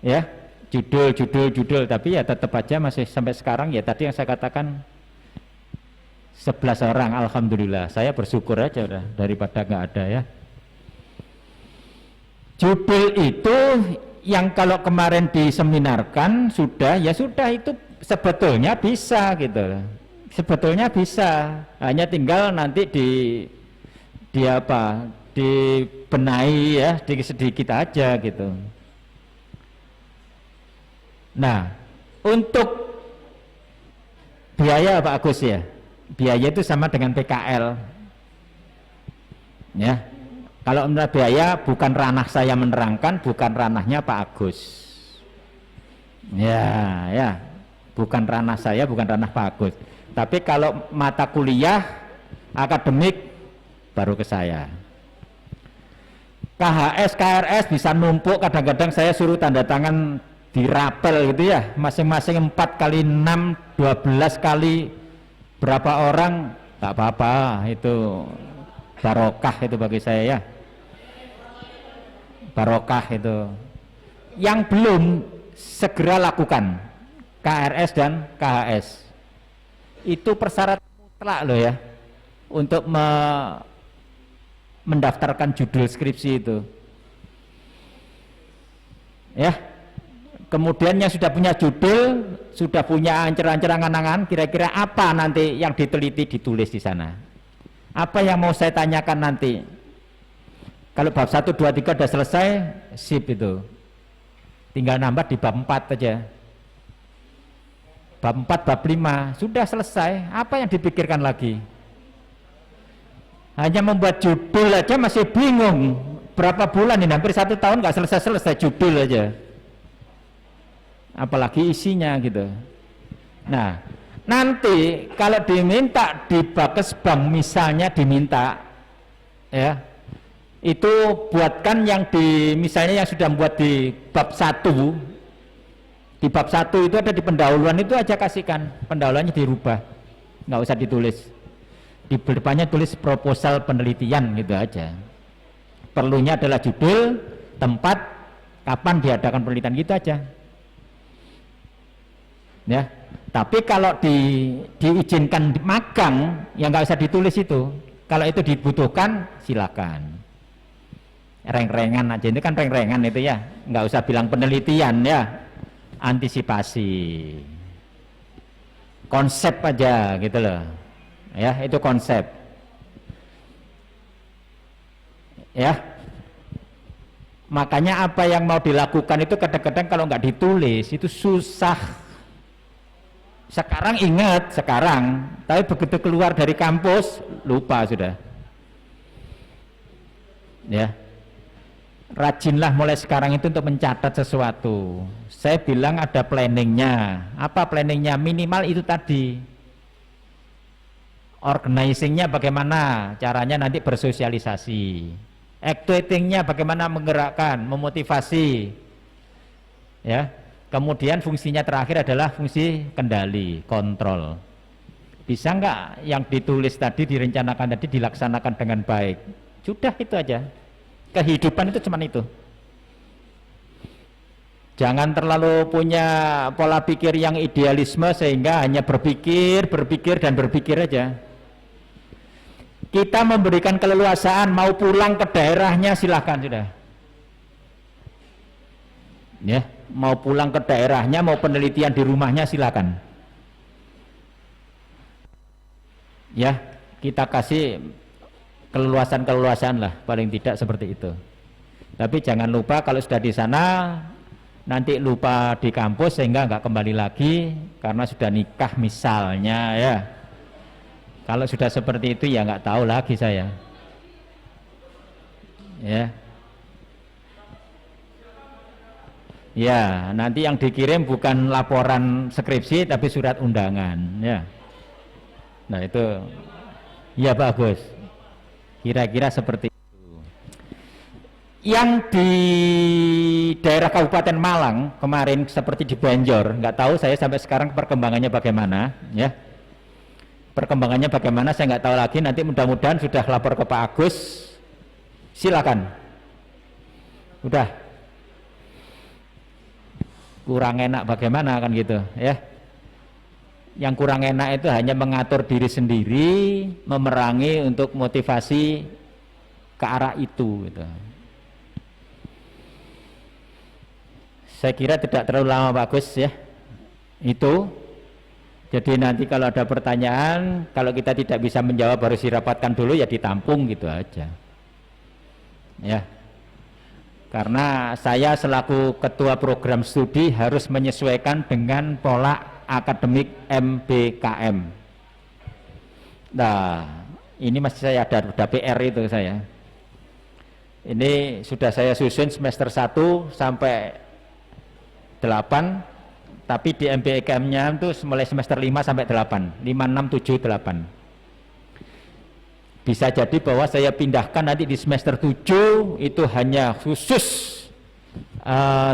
ya, judul, tapi ya tetap aja masih sampai sekarang ya. Tadi yang saya katakan 11 orang, alhamdulillah, saya bersyukur aja udah daripada nggak ada ya. Judul itu yang kalau kemarin diseminarkan sudah, ya sudah, itu sebetulnya bisa gitu, sebetulnya bisa, hanya tinggal nanti dibenahi ya, sedikit aja gitu. Nah, untuk biaya Pak Agus ya, biaya itu sama dengan PKL ya. Kalau menurut biaya bukan ranah saya menerangkan, bukan ranahnya Pak Agus ya, bukan ranah saya, bukan ranah Pak Agus. Tapi kalau mata kuliah akademik baru ke saya. KHS, KRS bisa numpuk, kadang-kadang saya suruh tanda tangan di rapel gitu ya, masing-masing 4 kali 6, 12 kali berapa orang, tak apa-apa, itu barokah itu bagi saya ya, barokah itu. Yang belum segera lakukan KRS dan KHS, itu persyaratan mutlak loh ya untuk mendaftarkan judul skripsi itu ya. Kemudian yang sudah punya judul, sudah punya ancer-ancer angan-angan, kira-kira apa nanti yang diteliti, ditulis di sana. Apa yang mau saya tanyakan nanti? Kalau bab 1, 2, 3 sudah selesai, sip itu. Tinggal nambah di bab 4 aja. Bab 4, bab 5, sudah selesai. Apa yang dipikirkan lagi? Hanya membuat judul aja masih bingung. Berapa bulan ini? Hampir 1 tahun nggak selesai-selesai judul aja. Apalagi isinya gitu. Nah, nanti kalau diminta di Bakesbang misalnya diminta ya, itu buatkan yang misalnya yang sudah membuat di bab 1, di bab 1 itu ada di pendahuluan itu aja kasihkan, pendahuluannya dirubah, nggak usah ditulis, di depannya tulis proposal penelitian gitu aja. Perlunya adalah judul, tempat, kapan diadakan penelitian, gitu aja ya. Tapi kalau diizinkan magang, ya nggak usah ditulis itu. Kalau itu dibutuhkan, silakan. Reng-rengan aja, ini kan reng-rengan itu ya, nggak usah bilang penelitian ya, antisipasi, konsep aja gitu loh ya, itu konsep ya. Makanya apa yang mau dilakukan itu kadang-kadang kalau nggak ditulis itu susah. Sekarang ingat, sekarang, tapi begitu keluar dari kampus lupa sudah ya. rajinlah mulai sekarang itu untuk mencatat sesuatu. Saya bilang ada planningnya. Apa planningnya? Minimal itu tadi. Organizingnya bagaimana? Caranya nanti bersosialisasi. Activatingnya bagaimana menggerakkan, memotivasi. Ya. Kemudian fungsinya terakhir adalah fungsi kendali, kontrol. Bisa nggak yang ditulis tadi, direncanakan tadi dilaksanakan dengan baik? Sudah itu aja. Kehidupan itu cuma itu. Jangan terlalu punya pola pikir yang idealisme sehingga hanya berpikir dan berpikir aja. Kita memberikan keleluasaan, mau pulang ke daerahnya silahkan sudah. Ya, mau pulang ke daerahnya, mau penelitian di rumahnya silakan. Ya, kita kasih keleluasan lah, paling tidak seperti itu. Tapi jangan lupa kalau sudah di sana nanti lupa di kampus sehingga nggak kembali lagi karena sudah nikah misalnya ya. Kalau sudah seperti itu ya nggak tahu lagi saya. Ya. Ya, nanti yang dikirim bukan laporan skripsi tapi surat undangan ya. Nah, itu ya bagus. Kira-kira seperti itu. Yang di daerah Kabupaten Malang kemarin seperti di Banjar, nggak tahu saya sampai sekarang perkembangannya bagaimana ya. Perkembangannya bagaimana saya nggak tahu lagi, nanti mudah-mudahan sudah lapor ke Pak Agus. Silakan. Udah. Kurang enak bagaimana kan gitu ya. Yang kurang enak itu hanya mengatur diri sendiri, memerangi untuk motivasi ke arah itu gitu. Saya kira tidak terlalu lama bagus ya itu. Jadi nanti kalau ada pertanyaan, kalau kita tidak bisa menjawab harus dirapatkan dulu ya ditampung gitu aja ya. Karena saya selaku ketua program studi harus menyesuaikan dengan pola akademik MBKM. Nah, ini masih saya ada PR itu saya. Ini sudah saya susun semester 1 sampai 8, tapi di MBKM-nya itu mulai semester 5 sampai 8, 5, 6, 7, 8. Bisa jadi bahwa saya pindahkan nanti di semester 7 itu hanya khusus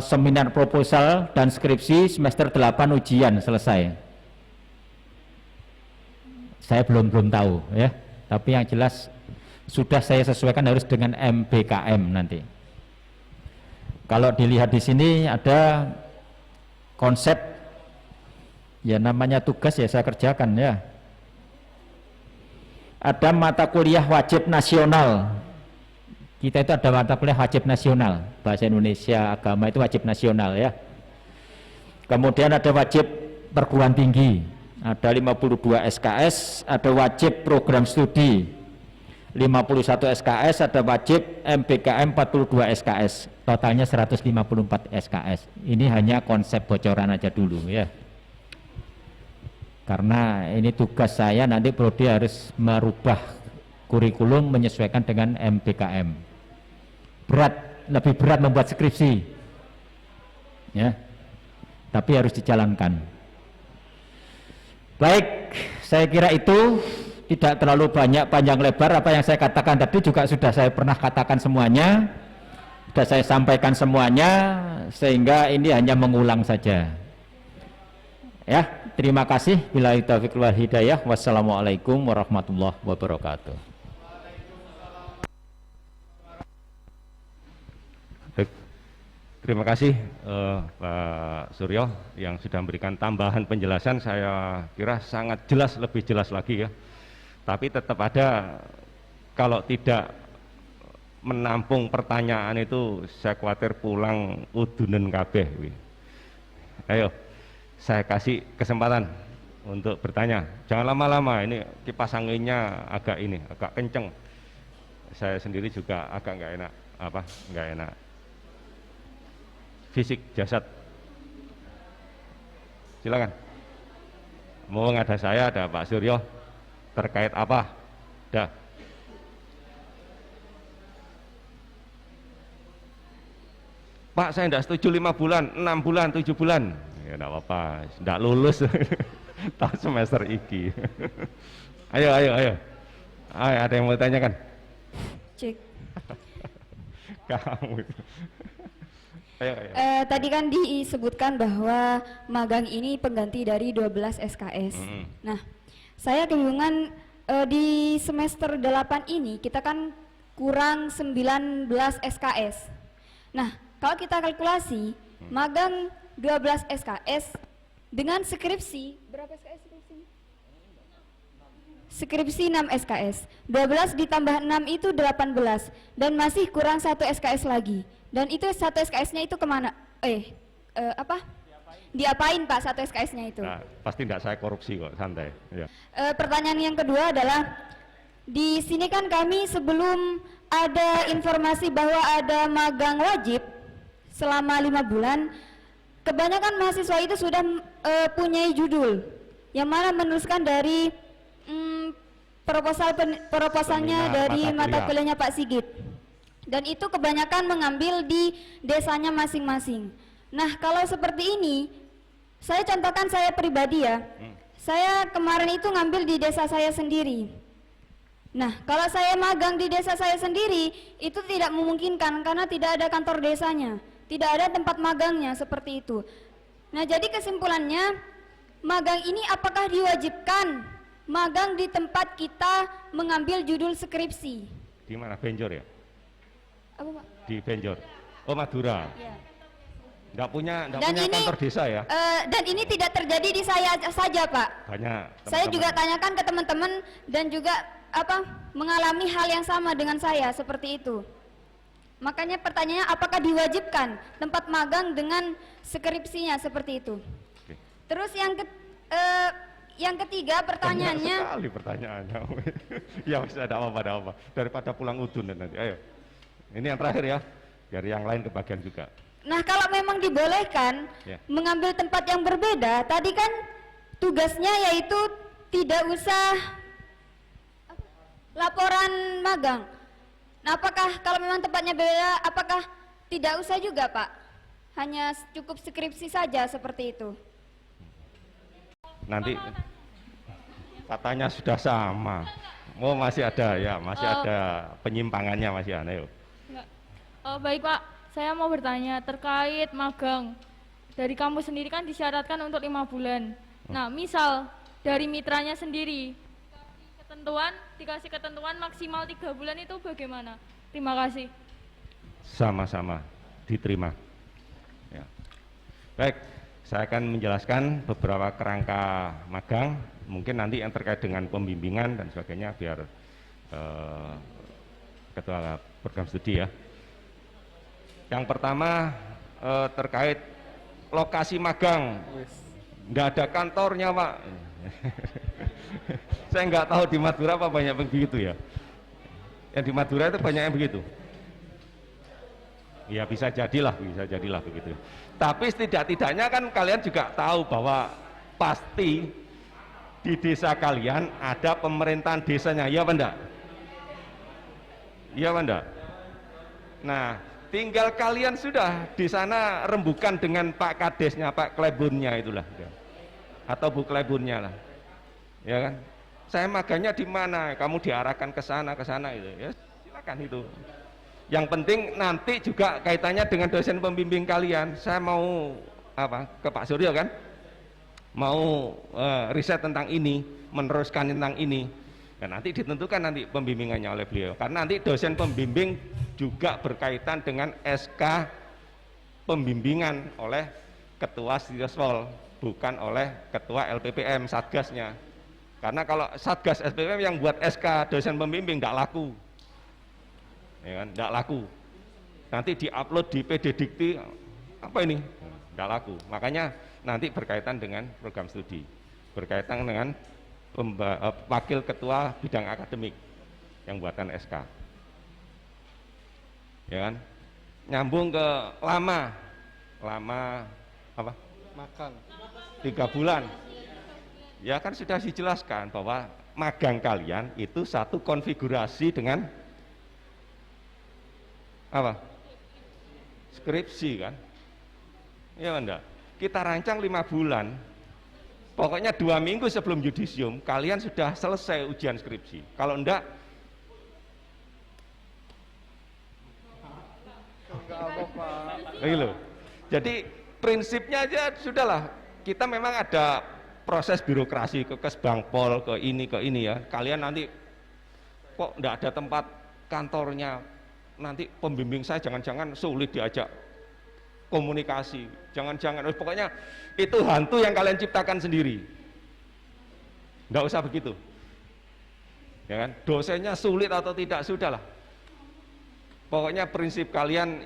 seminar proposal dan skripsi, semester 8 ujian selesai. Saya belum tahu ya, tapi yang jelas sudah saya sesuaikan harus dengan MBKM nanti. Kalau dilihat di sini ada konsep ya, namanya tugas ya saya kerjakan ya. Ada mata kuliah wajib nasional. Kita itu ada mata kuliah wajib nasional, bahasa Indonesia, agama itu wajib nasional ya. Kemudian ada wajib perguruan tinggi, ada 52 SKS, ada wajib program studi 51 SKS, ada wajib MBKM 42 SKS, totalnya 154 SKS. Ini hanya konsep bocoran aja dulu ya. Karena ini tugas saya, nanti prodi harus merubah kurikulum menyesuaikan dengan MBKM. Lebih berat membuat skripsi ya, tapi harus dijalankan. Baik, saya kira itu tidak terlalu banyak panjang lebar. Apa yang saya katakan tadi juga sudah saya pernah katakan semuanya, sudah saya sampaikan semuanya, sehingga ini hanya mengulang saja ya. Terima kasih. Billahi taufiq wal hidayah. Wassalamualaikum warahmatullahi wabarakatuh. Terima kasih Pak Suryo yang sudah memberikan tambahan penjelasan. Saya kira sangat jelas, lebih jelas lagi ya. Tapi tetap ada, kalau tidak menampung pertanyaan itu saya khawatir pulang udunen kabeh. Ayo, saya kasih kesempatan untuk bertanya. Jangan lama-lama, ini kipas anginnya agak kenceng. Saya sendiri juga agak nggak enak. Fisik jasad. Silakan. Mau ada saya, ada Pak Suryo. Terkait apa? Dah. Pak saya tidak setuju 5 bulan, 6 bulan, 7 bulan. Ya tidak apa-apa, tidak lulus tahun semester ini. Ayo, ayo, ada yang mau tanyakan? Cek. Kamu itu. Ayo. Tadi kan disebutkan bahwa magang ini pengganti dari 12 SKS. Nah, saya kebingungan di semester 8 ini kita kan kurang 19 SKS. Nah, kalau kita kalkulasi magang 12 SKS dengan skripsi, berapa SKS skripsi? Skripsi 6 SKS, 12 ditambah 6 itu 18 dan masih kurang 1 SKS lagi. Dan itu 1 SKS-nya itu kemana? Diapain Pak 1 SKS-nya itu? Nah, pasti tidak saya korupsi kok, santai. Ya. Pertanyaan yang kedua adalah, di sini kan kami sebelum ada informasi bahwa ada magang wajib selama 5 bulan, kebanyakan mahasiswa itu sudah punya judul yang mana menuliskan dari proposalnya dari mata kuliahnya Pak Sigit, dan itu kebanyakan mengambil di desanya masing-masing. Nah, kalau seperti ini, saya contohkan saya pribadi ya, saya kemarin itu ngambil di desa saya sendiri. Nah, kalau saya magang di desa saya sendiri itu tidak memungkinkan karena tidak ada kantor desanya, tidak ada tempat magangnya seperti itu. Nah, jadi kesimpulannya, magang ini apakah diwajibkan magang di tempat kita mengambil judul skripsi? Di mana? Benjor ya? Apa Pak? Di Benjor. Oh, Madura. Ya. Nggak punya ini, kantor desa ya? Dan ini tidak terjadi di saya saja Pak. Banyak. Saya juga tanyakan ke teman-teman dan juga mengalami hal yang sama dengan saya seperti itu. Makanya pertanyaannya, apakah diwajibkan tempat magang dengan skripsinya seperti itu? Oke. Terus yang ketiga pertanyaannya. Banyak sekali pertanyaannya. Ya bisa, ada apa. Daripada pulang udun nanti. Ayo. Ini yang terakhir ya. Biar yang lain kebagian juga. Nah, kalau memang dibolehkan mengambil tempat yang berbeda, tadi kan tugasnya yaitu tidak usah laporan magang. Nah, apakah kalau memang tempatnya beda, apakah tidak usah juga Pak? Hanya cukup skripsi saja seperti itu? Nanti katanya sudah sama. Oh, masih ada ya, masih ada penyimpangannya, masih ada. Yuk. Baik Pak, saya mau bertanya terkait magang. Dari kamu sendiri kan disyaratkan untuk 5 bulan. Nah, misal dari mitranya sendiri dikasih ketentuan maksimal 3 bulan, itu bagaimana? Terima kasih. Sama-sama diterima. Ya. Baik, saya akan menjelaskan beberapa kerangka magang, mungkin nanti yang terkait dengan pembimbingan dan sebagainya biar ketua program studi ya. Yang pertama terkait lokasi magang, nggak ada kantornya Pak. Saya nggak tahu di Madura apa banyak begitu ya. Yang di Madura itu banyak yang begitu. Ya bisa jadilah begitu. Tapi setidak-tidaknya kan kalian juga tahu bahwa pasti di desa kalian ada pemerintahan desanya, ya apa enggak? Iya apa enggak? Nah, tinggal kalian sudah di sana rembukan dengan Pak Kadesnya, Pak Klebunnya itulah, atau Bu Klebunnya lah, ya kan? Saya maganya di mana? Kamu diarahkan ke sana itu, ya silakan itu. Yang penting nanti juga kaitannya dengan dosen pembimbing kalian. Saya mau ke Pak Suryo kan, mau riset tentang ini, meneruskan tentang ini, dan nanti ditentukan nanti pembimbingannya oleh beliau. Karena nanti dosen pembimbing juga berkaitan dengan SK pembimbingan oleh Ketua Siswol, bukan oleh Ketua LPPM Satgasnya. Karena kalau Satgas SPPM yang buat SK dosen pembimbing tidak laku, ya kan, tidak laku. Nanti diupload di PD Dikti, apa ini? Tidak laku. Makanya nanti berkaitan dengan program studi, berkaitan dengan wakil ketua bidang akademik yang buatan SK, ya kan. Nyambung ke lama apa? Magang 3 bulan. Ya kan sudah dijelaskan bahwa magang kalian itu satu konfigurasi dengan apa? skripsi kan, ya enggak? Kita rancang 5 bulan, pokoknya 2 minggu sebelum yudisium kalian sudah selesai ujian skripsi. Kalau enggak loh. Jadi prinsipnya aja sudahlah, kita memang ada proses birokrasi ke Kesbangpol, ke ini ya. Kalian nanti kok enggak ada tempat kantornya, nanti pembimbing saya jangan-jangan sulit diajak komunikasi, jangan-jangan, pokoknya itu hantu yang kalian ciptakan sendiri. Enggak usah begitu, ya kan? Dosennya sulit atau tidak, sudahlah. Pokoknya prinsip kalian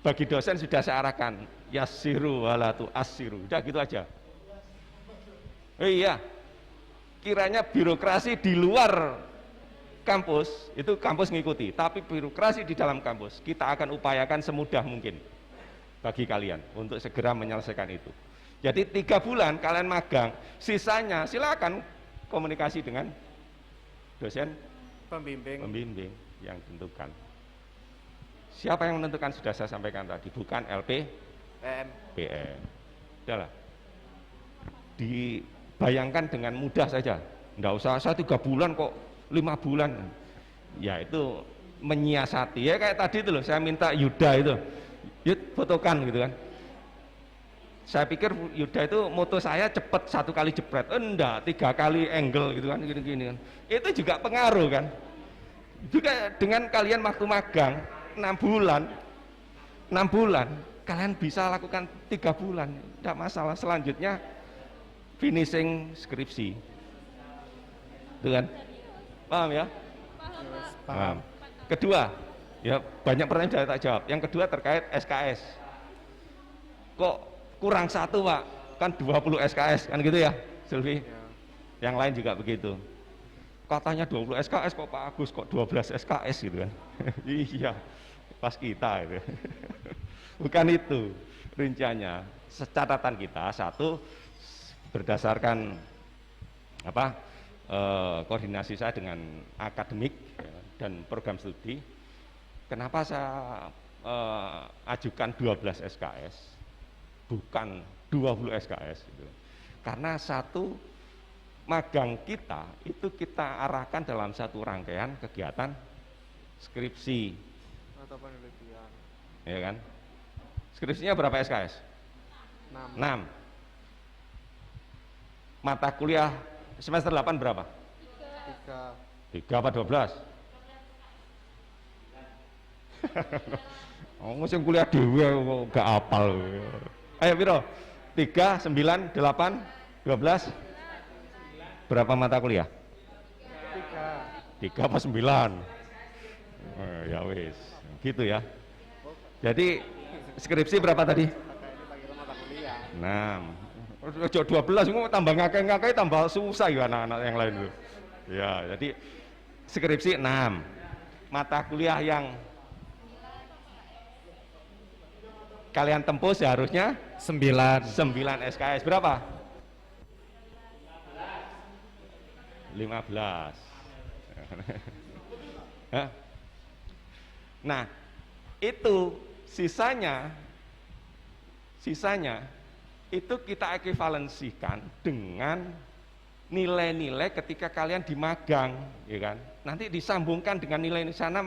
bagi dosen sudah saya arahkan, yassiru walatu assiru, udah gitu aja. Iya, kiranya birokrasi di luar kampus itu kampus ngikuti, tapi birokrasi di dalam kampus kita akan upayakan semudah mungkin bagi kalian untuk segera menyelesaikan itu. Jadi 3 bulan kalian magang, sisanya silakan komunikasi dengan dosen pembimbing yang tentukan. Siapa yang menentukan sudah saya sampaikan tadi, bukan LPM. Udahlah, dibayangkan dengan mudah saja, enggak usah saya 3 bulan kok 5 bulan, ya itu menyiasati. Ya kayak tadi itu loh, saya minta Yuda itu, Yud fotokan gitu kan. Saya pikir Yuda itu moto saya cepet 1 kali jepret, enggak 3 kali angle gitu kan, gini kan. Itu juga pengaruh kan. Juga dengan kalian waktu magang 6 bulan kalian bisa lakukan 3 bulan, tidak masalah. Selanjutnya finishing skripsi, itu kan, paham ya? Paham. Kedua, ya banyak pertanyaan sudah tak jawab. Yang kedua terkait SKS, kok kurang 1 Pak, kan 20 SKS kan gitu ya Sylvie ya. Yang lain juga begitu, katanya 20 SKS kok Pak Agus, kok 12 SKS gitu kan. Iya, pas kita itu. Bukan itu rinciannya. Catatan kita, 1, berdasarkan apa, koordinasi saya dengan akademik ya, dan program studi, kenapa saya ajukan 12 SKS bukan 20 SKS gitu. Karena 1 magang kita itu kita arahkan dalam 1 rangkaian kegiatan skripsi atau penelitian, ya kan? Skripsinya berapa SKS? 6. Mata kuliah semester 8 berapa? 3 apa 12? Oh, musim kuliah dewe gak apal. Ayo piro? 3, 9, 8, 12. Berapa mata kuliah? 3 apa 9? Ya wis, gitu ya. Jadi skripsi berapa tadi? 6. Ojo 12 tambah ngakei tambah susah ya anak-anak yang lain itu. Ya, jadi skripsi 6. Mata kuliah yang kalian tempuh seharusnya 9 SKS berapa? 15. Nah, itu sisanya itu kita ekuivalensikan dengan nilai-nilai ketika kalian di magang, ya kan? Nanti disambungkan dengan nilai di sana,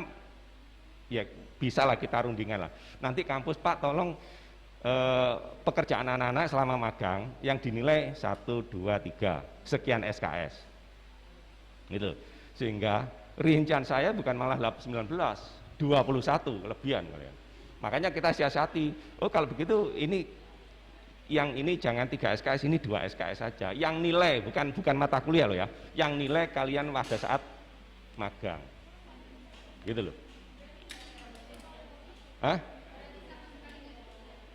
ya bisa lah kita rundingan lah. Nanti kampus Pak tolong pekerjaan anak-anak selama magang yang dinilai 1, 2, 3 sekian SKS gitu. Sehingga rincian saya bukan malah 19, 21 kelebihan kalian. Makanya kita siasati, oh kalau begitu ini yang ini jangan 3 SKS, ini 2 SKS saja. Yang nilai bukan mata kuliah loh ya. Yang nilai kalian pada saat magang. Gitu loh. Hah?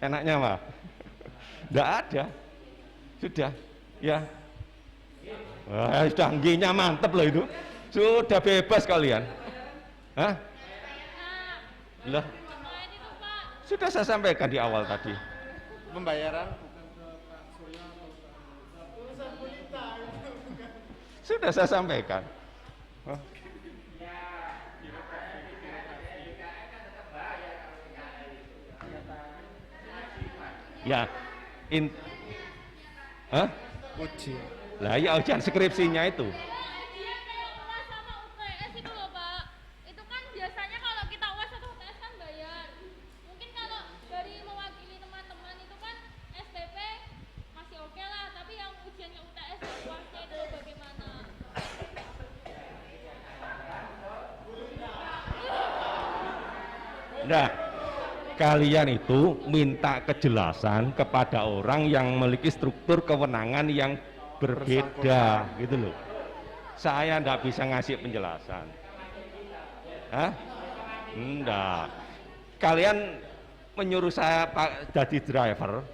Enaknya mah? Enggak ada. Sudah, ya. Wah, sudah nggihnya mantep loh itu. Sudah bebas kalian. Hah? Lah. Sudah saya sampaikan di awal tadi. Pembayaran sudah saya sampaikan. Ya, Hah? Ujian. Lah ya ujian skripsinya itu. Ujian kayak UAS sama UTS itu loh Pak. Itu kan biasanya kalau kita UAS atau UTS kan bayar. Mungkin kalau dari mewakili teman-teman itu kan SPP masih oke lah. Tapi yang ujiannya UTS dan UASnya itu bagaimana? Nah, kalian itu minta kejelasan kepada orang yang memiliki struktur kewenangan yang berbeda gitu loh. Saya nggak bisa ngasih penjelasan. Hah? Enggak. Kalian menyuruh saya jadi driver,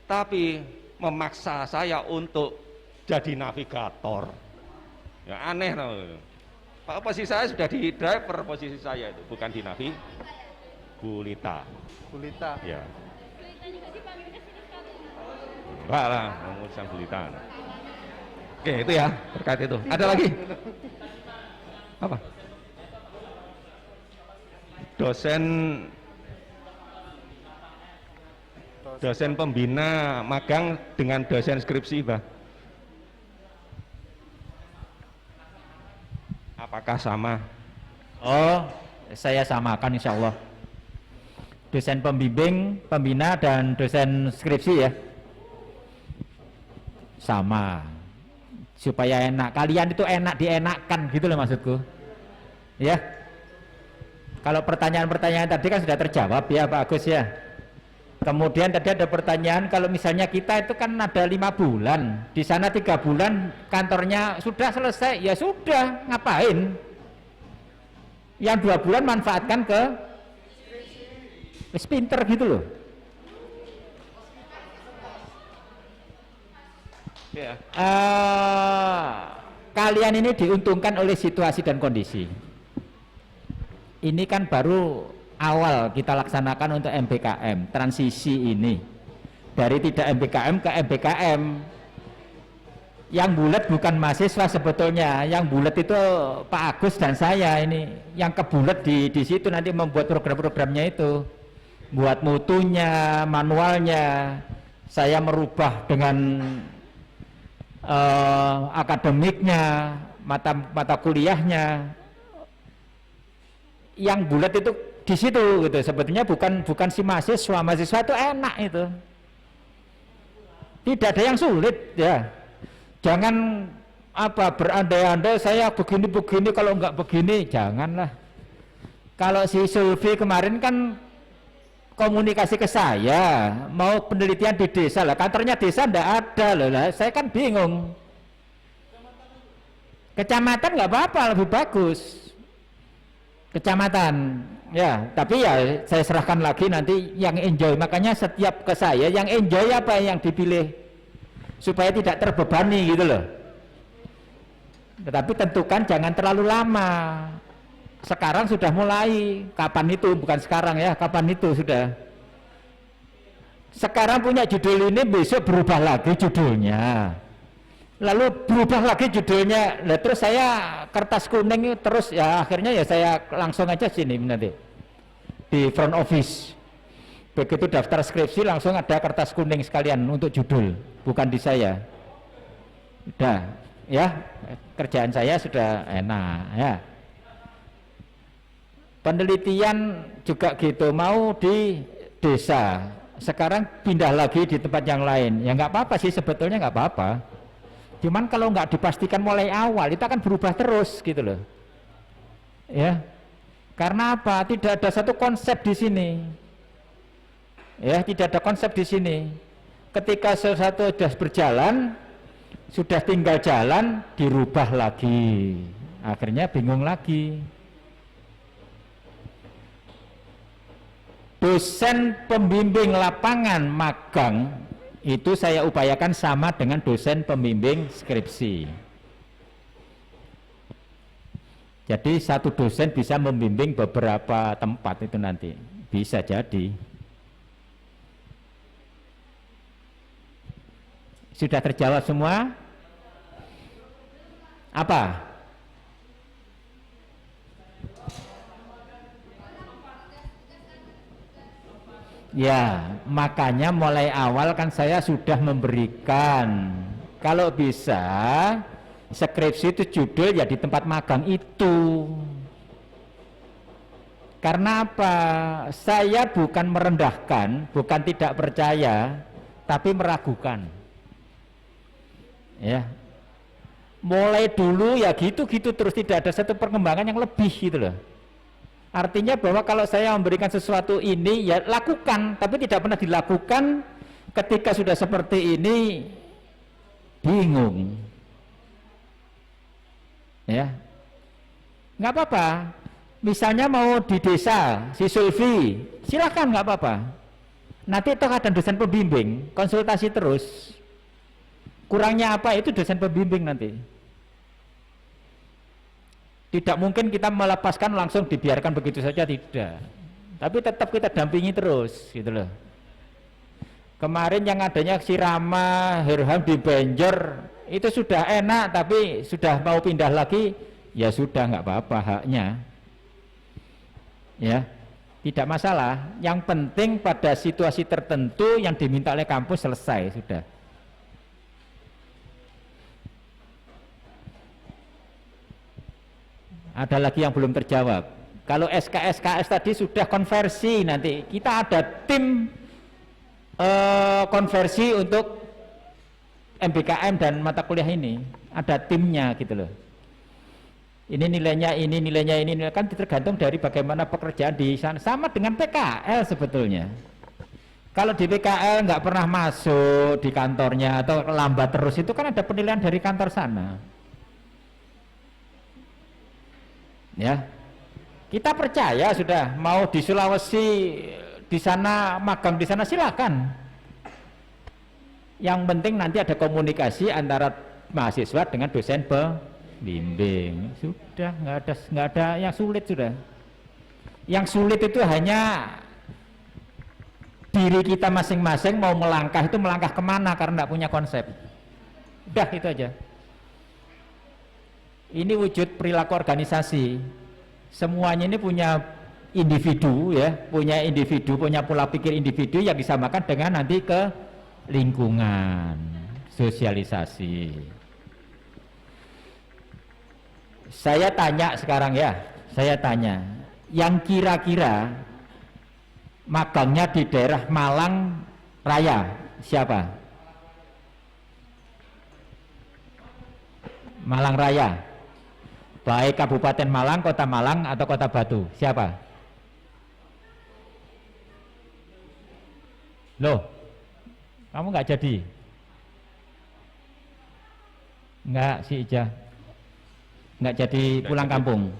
tapi memaksa saya untuk jadi navigator. Ya aneh loh. Posisi saya sudah di driver, posisi saya itu bukan di navi. Bulita. Bulita. Ya. Kita juga dipanggilnya sini sekali. Enggak lah, urusan Bulita. Oke, itu ya terkait itu. Ada lagi? Apa? Dosen pembina magang dengan dosen skripsi, Bah. Apakah sama? Oh, saya samakan insya Allah. Dosen pembimbing, pembina, dan dosen skripsi ya sama, supaya enak. Kalian itu enak dienakkan gitu loh maksudku ya. Kalau pertanyaan-pertanyaan tadi kan sudah terjawab ya Pak Agus ya. Kemudian tadi ada pertanyaan, kalau misalnya kita itu kan ada 5 bulan, di sana 3 bulan kantornya sudah selesai, ya sudah, ngapain? Yang 2 bulan manfaatkan ke pinter gitu loh. Ya. Kalian ini diuntungkan oleh situasi dan kondisi. Ini kan baru awal kita laksanakan untuk MBKM, transisi ini dari tidak MBKM ke MBKM. Yang bulat bukan mahasiswa sebetulnya, yang bulat itu Pak Agus dan saya ini, yang kebulet di situ nanti membuat program-programnya itu, buat mutunya, manualnya, saya merubah dengan akademiknya, mata kuliahnya. Yang bulat itu di situ gitu. Sebetulnya bukan si mahasiswa itu enak itu. Tidak ada yang sulit ya. Jangan berandai-andai saya begini kalau enggak begini, janganlah. Kalau si Sulfi kemarin kan komunikasi ke saya, mau penelitian di desa lah, kantornya desa ndak ada loh lah, saya kan bingung. Kecamatan nggak apa-apa, lebih bagus. Kecamatan, ya, tapi ya saya serahkan lagi nanti yang enjoy. Makanya setiap ke saya yang enjoy apa yang dipilih, supaya tidak terbebani gitu loh. Tetapi tentukan jangan terlalu lama. Sekarang sudah mulai, kapan itu, bukan sekarang ya, kapan itu sudah. Sekarang punya judul ini, besok berubah lagi judulnya, lalu berubah lagi judulnya. Nah, terus saya kertas kuning terus ya, akhirnya ya saya langsung aja sini nanti di front office. Begitu daftar skripsi langsung ada kertas kuning sekalian untuk judul, bukan di saya. Udah ya, kerjaan saya sudah enak ya. Penelitian juga gitu, mau di desa, sekarang pindah lagi di tempat yang lain, ya nggak apa-apa sih sebetulnya, nggak apa-apa. Cuman kalau nggak dipastikan mulai awal, itu akan berubah terus gitu loh. Ya, karena apa? Tidak ada satu konsep di sini. Ya, tidak ada konsep di sini. Ketika sesuatu sudah berjalan, sudah tinggal jalan, dirubah lagi. Akhirnya bingung lagi. Dosen pembimbing lapangan magang itu saya upayakan sama dengan dosen pembimbing skripsi. Jadi satu dosen bisa membimbing beberapa tempat itu nanti, bisa jadi. Sudah terjawab semua? Apa? Ya, makanya mulai awal kan saya sudah memberikan, kalau bisa skripsi itu judul ya di tempat magang itu. Karena apa? Saya bukan merendahkan, bukan tidak percaya, tapi meragukan. Ya, mulai dulu ya gitu-gitu terus, tidak ada satu perkembangan yang lebih gitu loh. Artinya bahwa kalau saya memberikan sesuatu ini ya lakukan, tapi tidak pernah dilakukan. Ketika sudah seperti ini bingung, ya nggak apa-apa. Misalnya mau di desa si Sulfi, silahkan, nggak apa-apa. Nanti toh ada dosen pembimbing, konsultasi terus. Kurangnya apa itu dosen pembimbing nanti. Tidak mungkin kita melepaskan langsung dibiarkan begitu saja, tidak. Tapi tetap kita dampingi terus, gitu loh. Kemarin yang adanya si Rama, Herham di Banjar itu sudah enak, tapi sudah mau pindah lagi, ya sudah nggak apa-apa haknya. Ya, tidak masalah. Yang penting pada situasi tertentu yang diminta oleh kampus selesai sudah. Ada lagi yang belum terjawab. Kalau SKS tadi sudah konversi, nanti kita ada tim konversi untuk MBKM dan mata kuliah ini. Ada timnya gitu loh. Ini nilainya ini kan tergantung dari bagaimana pekerjaan di sana. Sama dengan PKL sebetulnya. Kalau di PKL nggak pernah masuk di kantornya atau lambat terus, itu kan ada penilaian dari kantor sana. Ya, kita percaya sudah mau di Sulawesi di sana magang di sana silakan. Yang penting nanti ada komunikasi antara mahasiswa dengan dosen pembimbing. Sudah nggak ada yang sulit sudah. Yang sulit itu hanya diri kita masing-masing mau melangkah itu melangkah kemana karena nggak punya konsep. Udah itu aja. Ini wujud perilaku organisasi. Semuanya ini punya individu ya, punya pola pikir individu yang disamakan dengan nanti ke lingkungan, sosialisasi. Saya tanya sekarang ya, yang kira-kira magangnya di daerah Malang Raya siapa? Malang Raya. Baik Kabupaten Malang, Kota Malang, atau Kota Batu, siapa? Loh, kamu nggak jadi? Nggak si Ija, nggak jadi pulang kampung.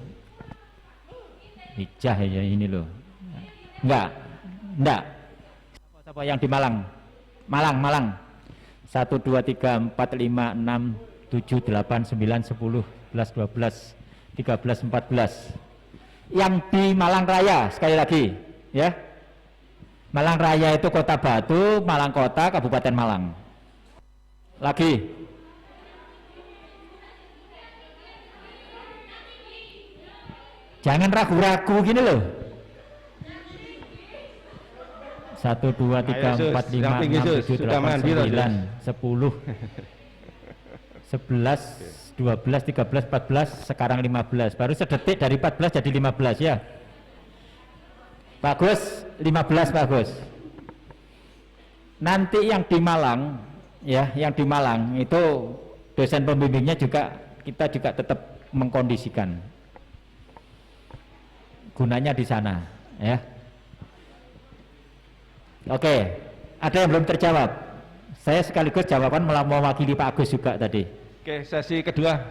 Ija ya ini loh. Nggak. Siapa yang di Malang? Malang. 1, 2, 3, 4, 5, 6, 7, 8, 9, 10, 11, 12, 13, 14. Yang di Malang Raya sekali lagi ya. Malang Raya itu Kota Batu, Malang Kota, Kabupaten Malang. Lagi. Jangan ragu-ragu gini loh. 1, 2, 3, 4, 5, 6, 7, 8, 9, 10, 11, 12, 13, 14, sekarang 15. Baru sedetik dari 14 jadi 15 ya. Bagus, 15 bagus. Nanti yang di Malang ya, yang di Malang itu dosen pembimbingnya juga kita juga tetap mengkondisikan. Gunanya di sana ya. Oke, ada yang belum terjawab? Saya sekaligus jawaban mewakili Pak Agus juga tadi. Oke, sesi kedua,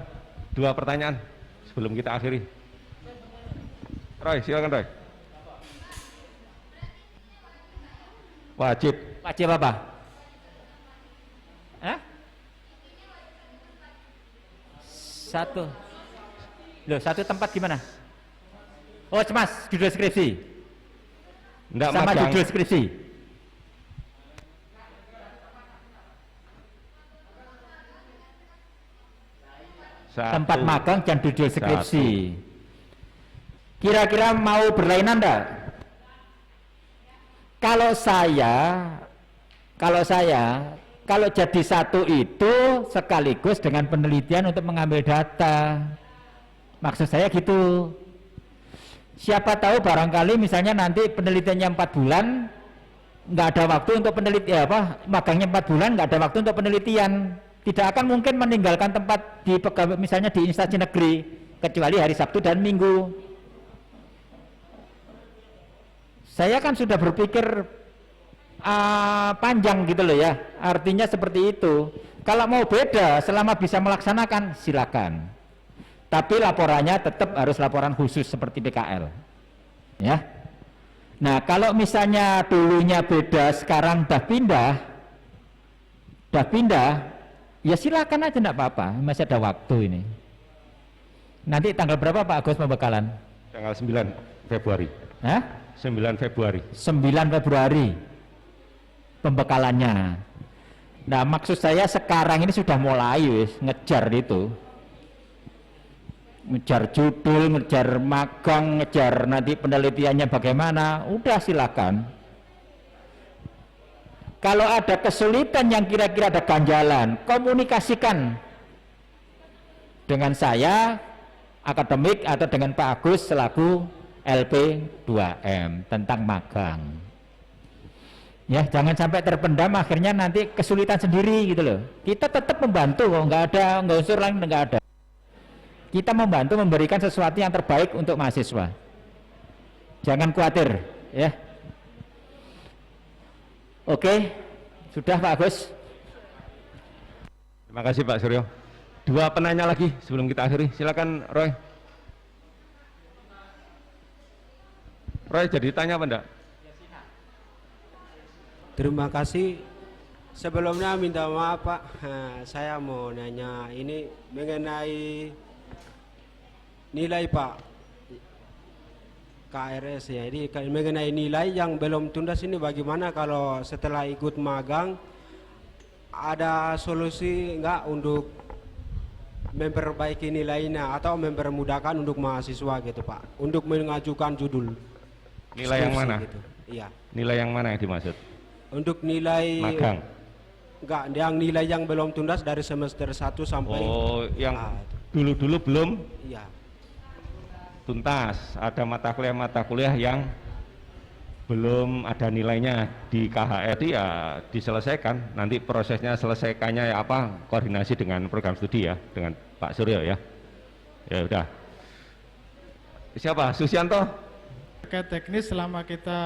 2 pertanyaan sebelum kita akhiri. Roy, silakan Roy. Wajib apa? Satu tempat gimana? Oh, Mas, judul skripsi. Enggak, sama magang. Judul skripsi. Tempat magang dan judul skripsi. Kira-kira mau berlainan enggak? kalau jadi satu itu sekaligus dengan penelitian untuk mengambil data. Maksud saya gitu. Siapa tahu barangkali misalnya nanti penelitiannya 4 bulan, nggak ada waktu untuk penelitian, magangnya 4 bulan, nggak ada waktu untuk penelitian. Tidak akan mungkin meninggalkan tempat di pegawai, misalnya di instansi negeri, kecuali hari Sabtu dan Minggu. Saya kan sudah berpikir panjang gitu loh ya, artinya seperti itu. Kalau mau beda, selama bisa melaksanakan, silakan. Tapi laporannya tetap harus laporan khusus seperti PKL, ya. Nah, kalau misalnya dulunya beda, sekarang dah pindah, ya silakan aja, enggak apa-apa, masih ada waktu ini. Nanti tanggal berapa Pak Agus pembekalan? Tanggal 9 Februari. Hah? 9 Februari. 9 Februari pembekalannya. Nah, maksud saya sekarang ini sudah mulai ngejar itu. Ngejar judul, ngejar magang, ngejar nanti penelitiannya bagaimana, udah silakan. Kalau ada kesulitan yang kira-kira ada ganjalan, komunikasikan dengan saya, akademik, atau dengan Pak Agus selaku LP 2M tentang magang. Ya, jangan sampai terpendam akhirnya nanti kesulitan sendiri gitu loh. Kita tetap membantu, nggak ada unsur lain, nggak ada. Kita membantu memberikan sesuatu yang terbaik untuk mahasiswa. Jangan khawatir, ya. Oke, sudah Pak Agus. Terima kasih Pak Suryo. 2 penanya lagi sebelum kita akhiri. Silakan Roy. Roy, jadi tanya apa enggak? Terima kasih. Sebelumnya minta maaf Pak, saya mau nanya ini mengenai nilai Pak KRS ya. Jadi mengenai nilai yang belum tuntas ini bagaimana kalau setelah ikut magang, ada solusi enggak untuk memperbaiki nilainya atau mempermudahkan untuk mahasiswa gitu Pak, untuk mengajukan judul Nilai yang mana? gitu. Iya. Nilai yang mana yang dimaksud? Untuk nilai Magang. enggak, yang nilai yang belum tuntas dari semester 1 sampai yang dulu-dulu belum iya. tuntas. Ada mata kuliah yang belum ada nilainya di KHR, ya diselesaikan. Nanti prosesnya selesaikannya ya apa, koordinasi dengan program studi ya, dengan Pak Suryo ya. Ya udah. Siapa? Susianto? Terkait teknis selama kita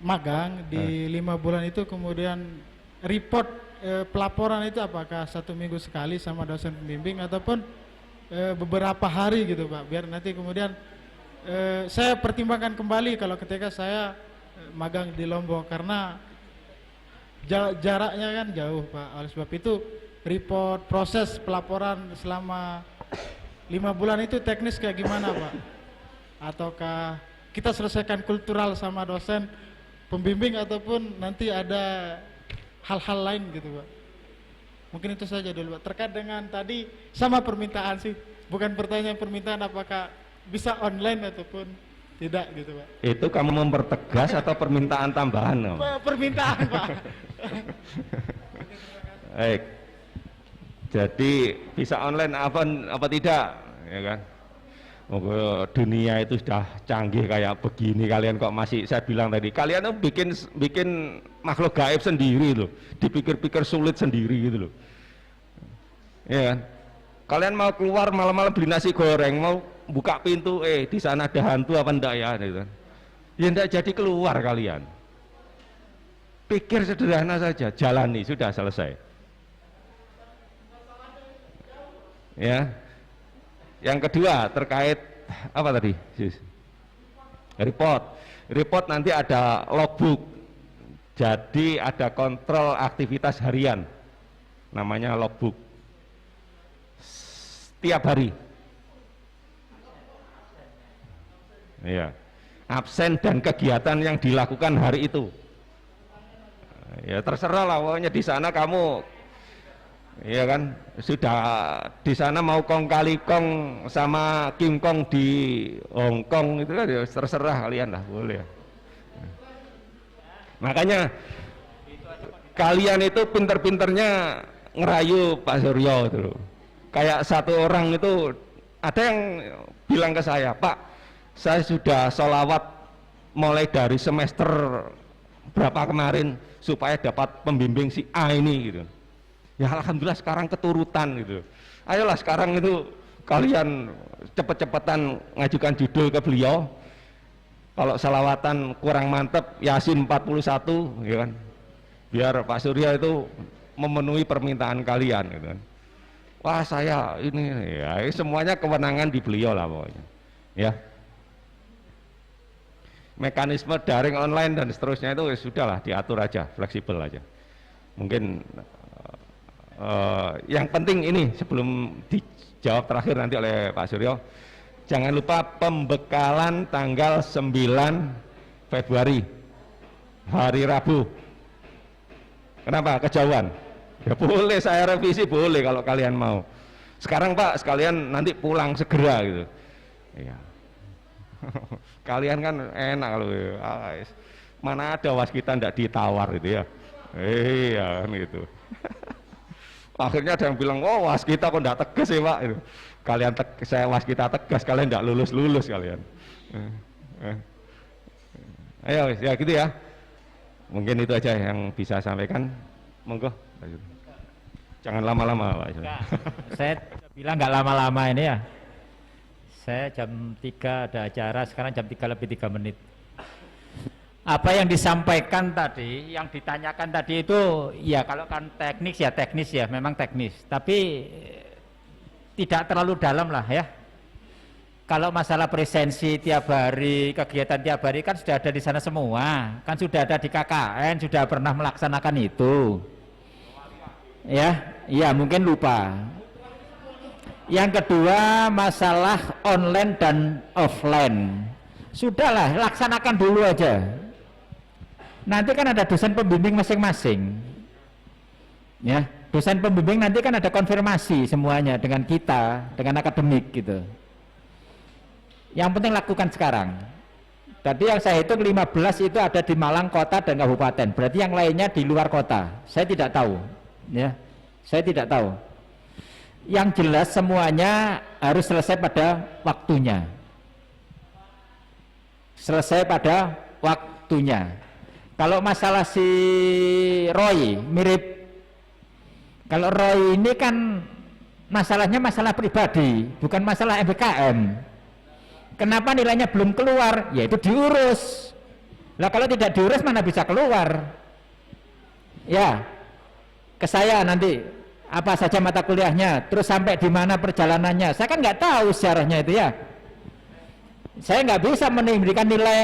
magang di 5 bulan itu, kemudian report pelaporan itu apakah 1 minggu sekali sama dosen pembimbing ataupun beberapa hari gitu Pak, biar nanti kemudian saya pertimbangkan kembali kalau ketika saya magang di Lombok, karena jaraknya kan jauh Pak. Oleh sebab itu report proses pelaporan selama 5 bulan itu teknis kayak gimana Pak? Ataukah kita selesaikan kultural sama dosen pembimbing ataupun nanti ada hal-hal lain gitu Pak? Mungkin itu saja dulu Pak. Terkait dengan tadi sama permintaan sih, bukan permintaan apakah bisa online ataupun tidak gitu Pak. Itu kamu mempertegas atau permintaan tambahan? Permintaan Pak. Baik. Jadi bisa online apa tidak, ya kan? Dunia itu sudah canggih kayak begini, kalian kok masih, saya bilang tadi, kalian tuh bikin makhluk gaib sendiri loh, dipikir-pikir sulit sendiri gitu loh, ya kan? Kalian mau keluar malam-malam beli nasi goreng, mau buka pintu, di sana ada hantu apa enggak ya, gitu kan? Ya enggak jadi keluar kalian. Pikir sederhana saja, jalani, sudah selesai. Ya. Yang kedua terkait apa tadi? Report nanti ada logbook. Jadi ada kontrol aktivitas harian. Namanya logbook. Setiap hari. Iya. Absen dan kegiatan yang dilakukan hari itu. Ya terserah lah, pokoknya di sana kamu, ya kan, sudah di sana mau kong kali kong sama King Kong di Hong Kong itu kan ya terserah kalian lah, boleh. Makanya kalian itu pinter-pinternya ngerayu Pak Suryo itu loh. Kayak satu orang itu ada yang bilang ke saya, Pak, saya sudah sholawat mulai dari semester berapa kemarin supaya dapat pembimbing si A ini gitu. Ya alhamdulillah sekarang keturutan gitu. Ayolah sekarang itu kalian cepet-cepetan ngajukan judul ke beliau. Kalau salawatan kurang mantep, Yasin 41 gitu kan. Biar Pak Surya itu memenuhi permintaan kalian gitu kan. Wah saya ini ya semuanya kewenangan di beliau lah pokoknya ya. Mekanisme daring online dan seterusnya itu sudahlah diatur aja, fleksibel aja. Mungkin yang penting ini sebelum dijawab terakhir nanti oleh Pak Suryo, jangan lupa pembekalan tanggal 9 Februari hari Rabu. Kenapa? Kejauhan. Ya boleh saya revisi, boleh kalau kalian mau. Sekarang Pak sekalian nanti pulang segera gitu. Iya. Kalian kan enak kalau mana ada waskita ndak ditawar gitu ya. Iya kan gitu. Akhirnya ada yang bilang, oh waskita kok ndak tegas ya Pak. Itu. Kalian saya waskita tegas, kalian ndak lulus kalian. Ayo ya gitu ya. Mungkin itu aja yang bisa sampaikan. Monggo. Jangan lama-lama Pak. Saya bilang nggak lama-lama ini ya. Saya jam 3 ada acara, sekarang jam 3 lebih 3 menit. Apa yang disampaikan tadi, yang ditanyakan tadi itu, ya kalau kan teknis ya, memang teknis. Tapi tidak terlalu dalam lah ya. Kalau masalah presensi tiap hari, kegiatan tiap hari kan sudah ada di sana semua. Kan sudah ada di KKN, sudah pernah melaksanakan itu. Ya mungkin lupa. Yang kedua masalah online dan offline, sudahlah laksanakan dulu aja. Nanti kan ada dosen pembimbing masing-masing. Ya, dosen pembimbing nanti kan ada konfirmasi semuanya dengan kita, dengan akademik gitu. Yang penting lakukan sekarang. Tadi yang saya hitung 15 itu ada di Malang kota dan kabupaten. Berarti yang lainnya di luar kota. Saya tidak tahu. Ya, saya tidak tahu. Yang jelas semuanya harus selesai pada waktunya. Selesai pada waktunya. Kalau masalah si Roy mirip. Kalau Roy ini kan masalahnya masalah pribadi, bukan masalah MBKM. Kenapa nilainya belum keluar? Ya itu diurus. Lah kalau tidak diurus mana bisa keluar? Ya, ke saya nanti. Apa saja mata kuliahnya, terus sampai di mana perjalanannya, saya kan nggak tahu sejarahnya itu ya. Saya nggak bisa memberikan nilai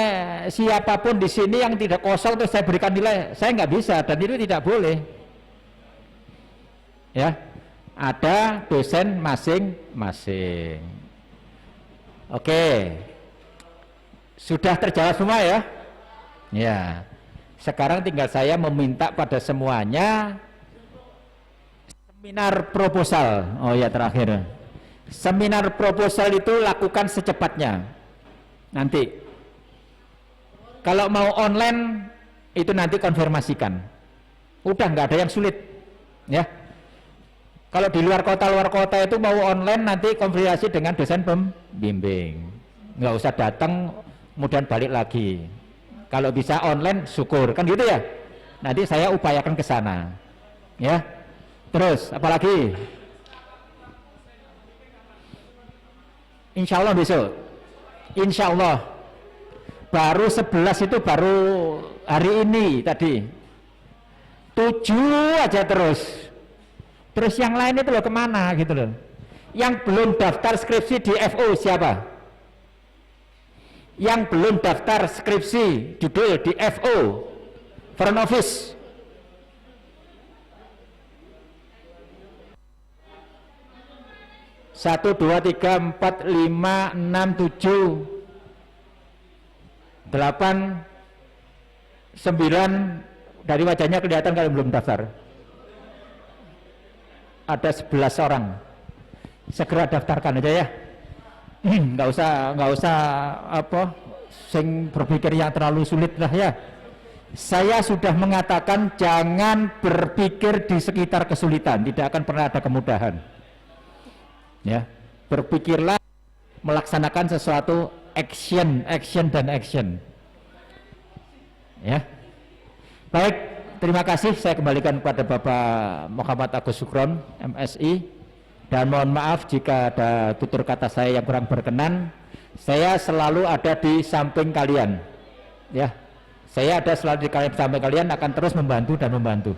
siapapun di sini yang tidak kosong terus saya berikan nilai, saya nggak bisa dan itu tidak boleh. Ya, ada dosen masing-masing. Oke, sudah terjawab semua ya. Ya, sekarang tinggal saya meminta pada semuanya. Seminar proposal, oh ya terakhir. Seminar proposal itu lakukan secepatnya. Nanti, kalau mau online itu nanti konfirmasikan. Udah nggak ada yang sulit, ya. Kalau di luar kota itu mau online nanti konfirmasi dengan dosen pembimbing. Nggak usah datang, kemudian balik lagi. Kalau bisa online syukur, kan gitu ya. Nanti saya upayakan ke sana, ya. Terus apalagi? Insya Allah besok. Insya Allah. Baru 11 itu baru hari ini tadi. 7 aja terus. Terus yang lain itu loh kemana gitu loh. Yang belum daftar skripsi di FO siapa? Yang belum daftar skripsi judul di FO front office. 1, 2, 3, 4, 5, 6, 7, 8, 9 dari wajahnya kelihatan kalau belum daftar. Ada 11 orang. Segera daftarkan aja ya. Nggak usah apa sing berpikir yang terlalu sulit lah ya. saya sudah mengatakan jangan berpikir di sekitar kesulitan, tidak akan pernah ada kemudahan. Ya, berpikirlah melaksanakan sesuatu, action dan action. Ya, baik, terima kasih. Saya kembalikan kepada Bapak Muhammad Agus Sukron, MSI, dan mohon maaf jika ada tutur kata saya yang kurang berkenan. Saya selalu ada di samping kalian. Ya, saya ada selalu di samping kalian, akan terus membantu dan membantu.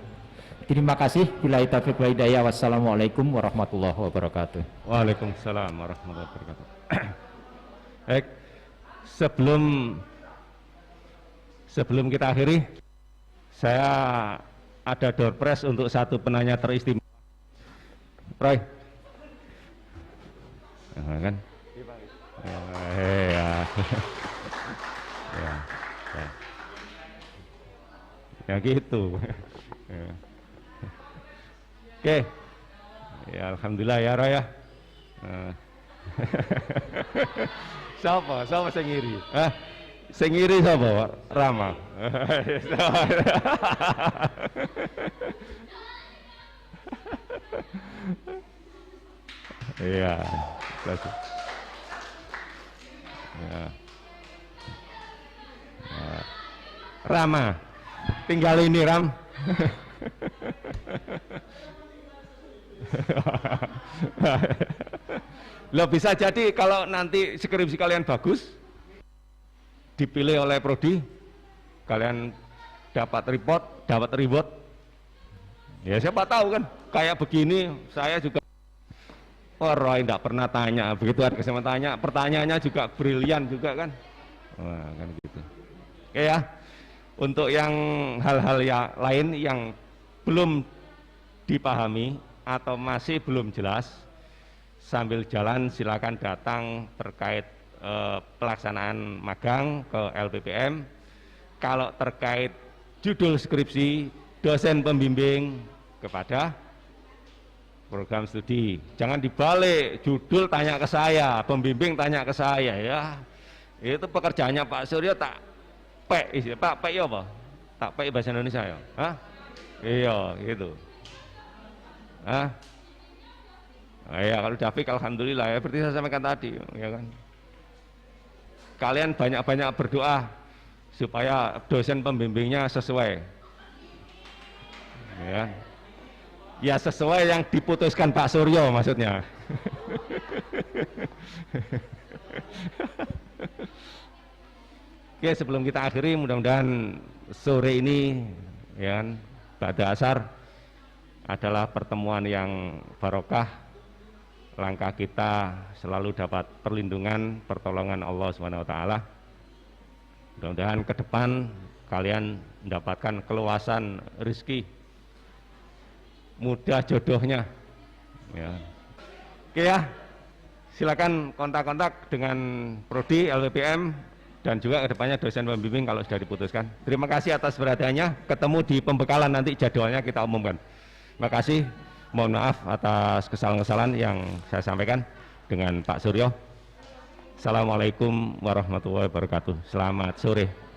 Terima kasih. Billahi taufiq wal hidayah. Wassalamualaikum warahmatullahi wabarakatuh. Waalaikumsalam warahmatullahi wabarakatuh. Baik, sebelum kita akhiri, saya ada door prize untuk satu penanya teristimewa. Roy, kan? Ya. Ya gitu. Oke. Ya alhamdulillah ya Roy ya. Siapa sing ngiri? Hah? Sing ngiri sapa? Rama. Iya. Ya. Rama, tinggal ini Ram. Loh, bisa jadi kalau nanti skripsi kalian bagus, dipilih oleh prodi, kalian dapat reward. Ya siapa tahu kan, kayak begini saya juga. Roy tidak pernah tanya, begitu ada kesempatan tanya, pertanyaannya juga brilian juga kan. Wah, kan gitu. Oke ya, untuk yang hal-hal lain yang belum dipahami atau masih belum jelas, sambil jalan silakan datang terkait pelaksanaan magang ke LPPM. Kalau terkait judul skripsi, dosen pembimbing kepada program studi. Jangan dibalik, judul tanya ke saya, pembimbing tanya ke saya ya. Itu pekerjaannya Pak Suryo tak pek, Pak pek ya apa? Tak pek bahasa Indonesia ya? Hah? Iya, gitu. Hah? Nah, ya kalau David alhamdulillah ya, seperti saya sampaikan tadi, ya kan. Kalian banyak-banyak berdoa supaya dosen pembimbingnya sesuai. Ya. Ya sesuai yang diputuskan Pak Suryo maksudnya. Oke, sebelum kita akhiri, mudah-mudahan sore ini ya kan, pada asar adalah pertemuan yang barokah. Langkah kita selalu dapat perlindungan, pertolongan Allah SWT. Mudah-mudahan ke depan kalian mendapatkan keluasan rezeki, mudah jodohnya ya. Oke ya, silakan kontak-kontak dengan prodi LPPM dan juga kedepannya dosen pembimbing kalau sudah diputuskan. Terima kasih atas perhatiannya, ketemu di pembekalan nanti, jadwalnya kita umumkan. Terima kasih, mohon maaf atas kesalahan-kesalahan yang saya sampaikan dengan Pak Suryo. Assalamualaikum warahmatullahi wabarakatuh. Selamat sore.